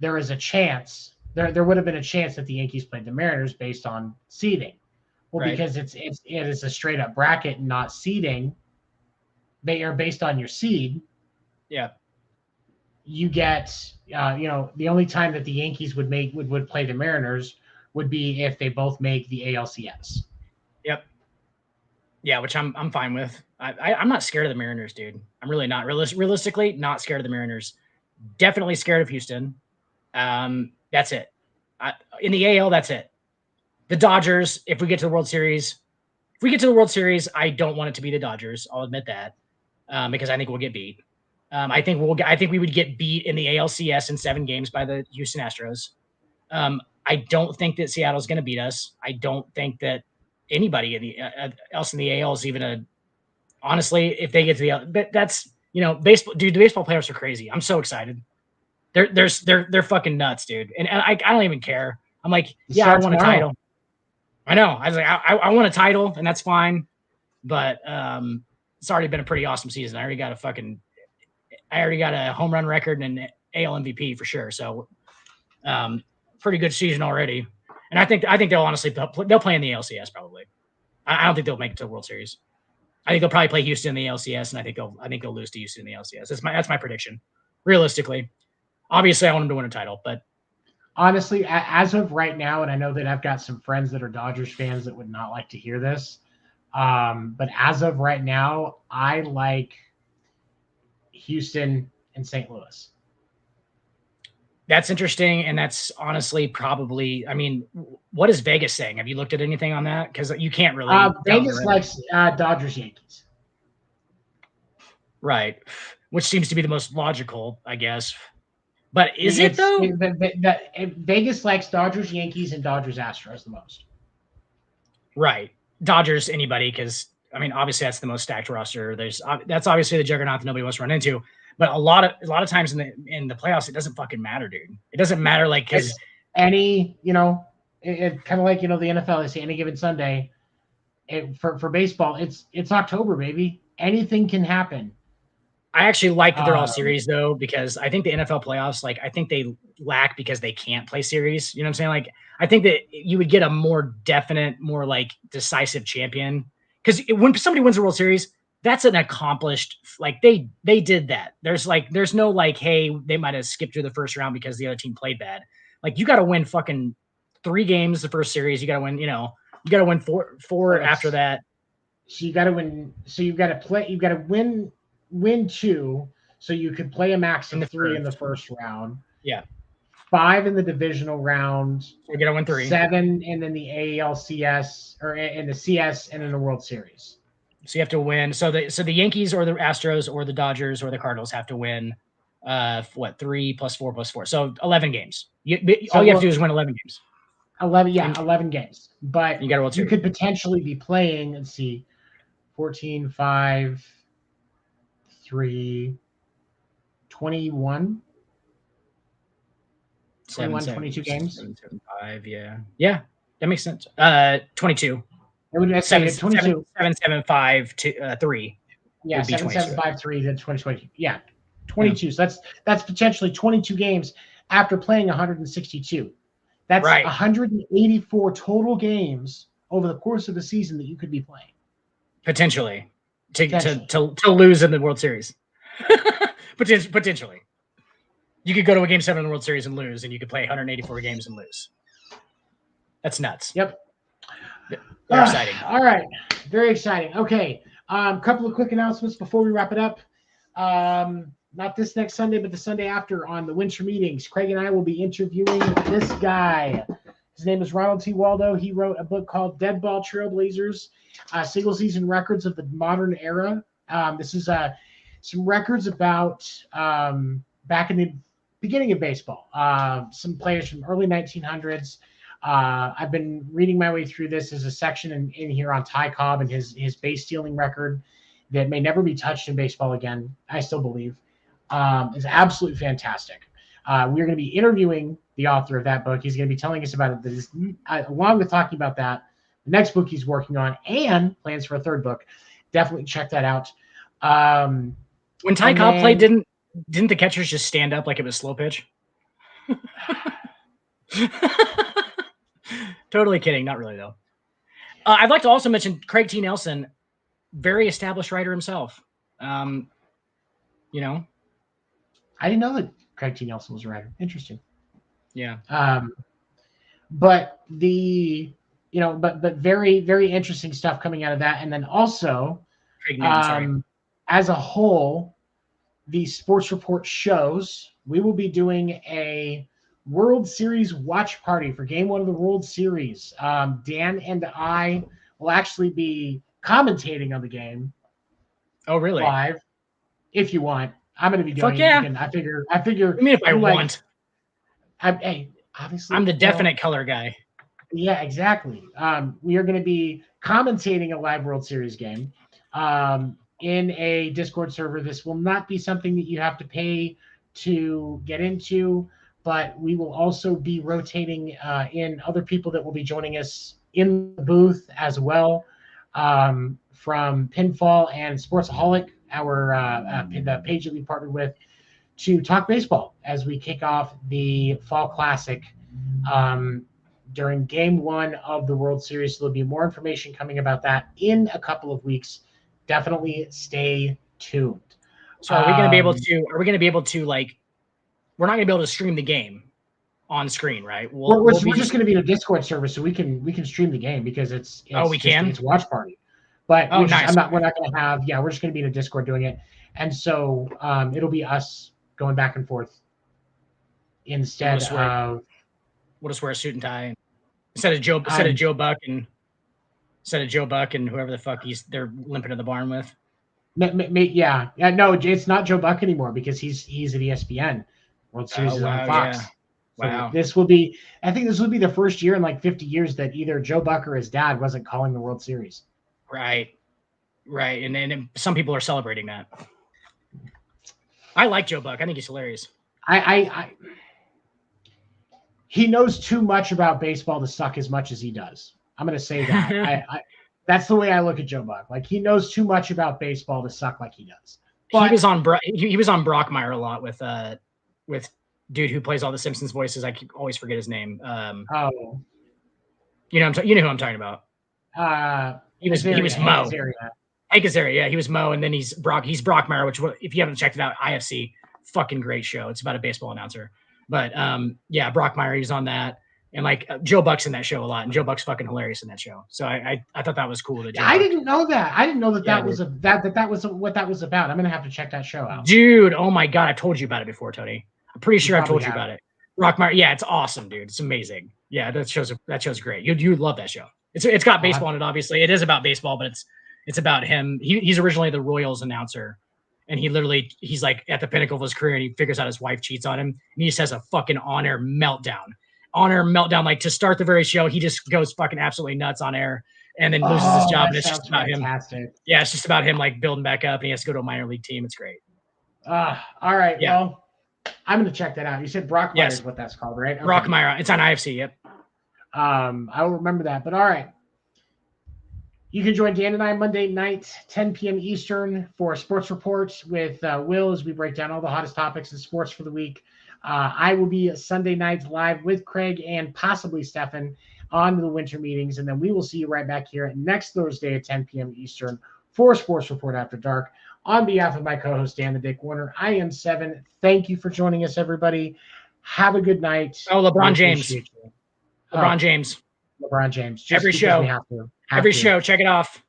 there is a chance there would have been a chance that the Yankees played the Mariners based on seeding. Well, right. Because it is a straight up bracket, not seeding. They are based on your seed. Yeah. You get, the only time that the Yankees would play the Mariners would be if they both make the ALCS. Yep. Yeah, which I'm fine with. I'm not scared of the Mariners, dude. I'm really not. Realistically, not scared of the Mariners. Definitely scared of Houston. That's it. In the AL, that's it. The Dodgers, if we get to the World Series, I don't want it to be the Dodgers. I'll admit that, because I think we'll get beat. I think we would get beat in the ALCS in 7 games by the Houston Astros. I don't think that Seattle's going to beat us. I don't think that anybody else in the AL is even honestly, if they get to the, that's, baseball, dude, the baseball playoffs are crazy. I'm so excited. They're fucking nuts, dude. And I don't even care. I'm like, yeah, I want a title. I know. I was like, I want a title, and that's fine. But it's already been a pretty awesome season. I already got a home run record and an AL MVP for sure. So pretty good season already. And I think they'll honestly they'll play in the ALCS probably. I don't think they'll make it to the World Series. I think they'll probably play Houston in the ALCS, and I think they'll lose to Houston in the ALCS. That's my prediction. Realistically, obviously, I want them to win a title, but honestly, as of right now, and I know that I've got some friends that are Dodgers fans that would not like to hear this, but as of right now, I like Houston and St. Louis. That's interesting, and that's honestly probably. I mean, what is Vegas saying? Have you looked at anything on that? Because you can't really. Vegas likes Dodgers Yankees. Right, which seems to be the most logical, I guess. But is it though? Vegas likes Dodgers Yankees and Dodgers Astros the most. Right, Dodgers anybody, because I mean, obviously that's the most stacked roster. That's obviously the juggernaut that nobody wants to run into. But a lot of times in the playoffs, it doesn't fucking matter, dude. It doesn't matter, like, because it kind of like the NFL. They say any given Sunday. For baseball, it's October, baby. Anything can happen. I actually like that they're all series though, because I think the NFL playoffs, like, I think they lack because they can't play series. You know what I'm saying? Like, I think that you would get a more definite, more like decisive champion. Because when somebody wins the World Series, that's an accomplished, like they did that. There's no like, hey, they might have skipped through the first round because the other team played bad. Like, you got to win fucking 3 games the first series. You got to win, you got to win four after that. So you got to win. So you've got to play. You've got to win 2, so you could play a max of 3 in the first round. Yeah. 5 in the divisional round. You're gonna win 3. 7, and then the ALCS or in the CS, and in the World Series. So you have to win. So the Yankees or the Astros or the Dodgers or the Cardinals have to win 3 plus 4 plus 4. So 11 games. All you have to do is win 11 games. 11 games. But you got a World Series. You could potentially be playing, let's see, 14, 5, 3, 21. 22 games. 7, 5, yeah. Yeah, that makes sense. 22. It would 7, 22. 7, 7, 5, 3. Yeah, 7, 7, 5, 3, then 20. Yeah, 22. Yeah. So that's potentially 22 games after playing 162. That's right. 184 total games over the course of the season that you could be playing. Potentially. To lose in the World Series. Potentially. You could go to a Game 7 in the World Series and lose, and you could play 184 games and lose. That's nuts. Yep. Very exciting. All right. Very exciting. Okay. Couple of quick announcements before we wrap it up. Not this next Sunday, but the Sunday after on the Winter Meetings, Craig and I will be interviewing this guy. His name is Ronald T. Waldo. He wrote a book called Dead Ball Trailblazers, Single Season Records of the Modern Era. This is some records about back in the beginning of baseball, some players from early 1900s. I've been reading my way through this. As a section in here on Ty Cobb and his base stealing record that may never be touched in baseball again, I still believe. Is absolutely fantastic. We're going to be interviewing the author of that book. He's going to be telling us about it. Along with talking about that, the next book he's working on and plans for a 3rd book. Definitely check that out. When Ty Cobb played, didn't the catchers just stand up like it was slow pitch? Totally kidding. Not really, though. I'd like to also mention Craig T. Nelson, very established writer himself. I didn't know that Craig T. Nelson was a writer. Interesting. Yeah. But very, very interesting stuff coming out of that. And then also, as a whole, the Sports Report shows we will be doing a World Series watch party for Game 1 of the World Series. Dan and I will actually be commentating on the game. Oh, really? Live, if you want. I'm going to be doing it. Yeah. And I figure. I mean, if I want. Obviously, I'm the definite color guy. Yeah, exactly. We are going to be commentating a live World Series game in a Discord server. This will not be something that you have to pay to get into, but we will also be rotating in other people that will be joining us in the booth as well, from Pinfall and Sportsaholic, the page that we partnered with, to talk baseball as we kick off the Fall Classic during Game 1 of the World Series. So there'll be more information coming about that in a couple of weeks. Definitely stay tuned. So are we going to be able to? Are we going to be able to, like? We're not going to be able to stream the game on screen, right? We're just going to be in a Discord server, so we can stream the game because it's we can. It's a watch party. But nice. We're not going to have. Yeah, we're just going to be in a Discord doing it, and so it'll be us going back and forth instead of we'll just wear a suit and tie instead of Joe Buck and whoever the fuck they're limping to the barn with. Yeah. No, it's not Joe Buck anymore because he's at ESPN. World Series is on Fox. Yeah. So I think this will be the first year in like 50 years that either Joe Buck or his dad wasn't calling the World Series. Right. And some people are celebrating that. I like Joe Buck. I think he's hilarious. He knows too much about baseball to suck as much as he does. I'm going to say that. That's the way I look at Joe Buck. Like, he knows too much about baseball to suck like he does. But he was on Brockmire a lot with dude who plays all the Simpsons voices. I always forget his name. You know who I'm talking about. He was Mo. Hank Azaria, yeah, he was Mo, and then he's Brockmire, which, if you haven't checked it out, IFC, fucking great show. It's about a baseball announcer. But yeah, Brockmire, he's on that. And like Joe Buck's in that show a lot, and Joe Buck's fucking hilarious in that show. So I thought that was cool. I didn't know that. I didn't know that was what that was about. I'm gonna have to check that show out. Dude, oh my god, I've told you about it before, Tony. I'm pretty sure I've told you about it. Brockmire, yeah, it's awesome, dude. It's amazing. Yeah, that show's great. You would love that show. It's got baseball in it, obviously. It is about baseball, but it's about him. He's originally the Royals announcer. And he's like at the pinnacle of his career, and he figures out his wife cheats on him, and he just has a fucking on-air meltdown. Like, to start the very show, he just goes fucking absolutely nuts on air, and then loses his job. And it's just about fantastic. Him. Yeah, it's just about him like building back up, and he has to go to a minor league team. It's great. All right. Yeah. Well, I'm gonna check that out. You said Brockmire is what that's called, right? Okay. Brockmire. It's on IFC. Yep. I will remember that. But all right. You can join Dan and I Monday night, 10 p.m. Eastern, for Sports Report with Will as we break down all the hottest topics in sports for the week. I will be Sunday nights live with Craig and possibly Stefan on the winter meetings. And then we will see you right back here next Thursday at 10 p.m. Eastern for Sports Report After Dark. On behalf of my co-host, Dan the Dick Warner, I am Seven. Thank you for joining us, everybody. Have a good night. Oh, LeBron James. LeBron James. Just every show. Every show. Check it off.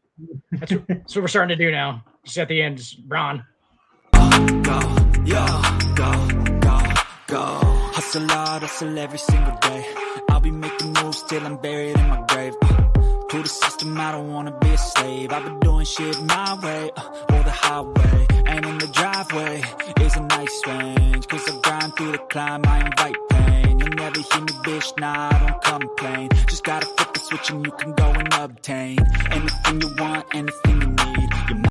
That's what we're starting to do now. Just at the end, just Bron. Go. Hustle hard, hustle every single day. I'll be making moves till I'm buried in my grave. To the system, I don't wanna be a slave. I've been doing shit my way, or the highway. And in the driveway is a nice range. Cause I grind through the climb, I invite pain. You'll never hear me, bitch, nah, I don't complain. Just gotta flip the switch and you can go and obtain anything you want, anything you need.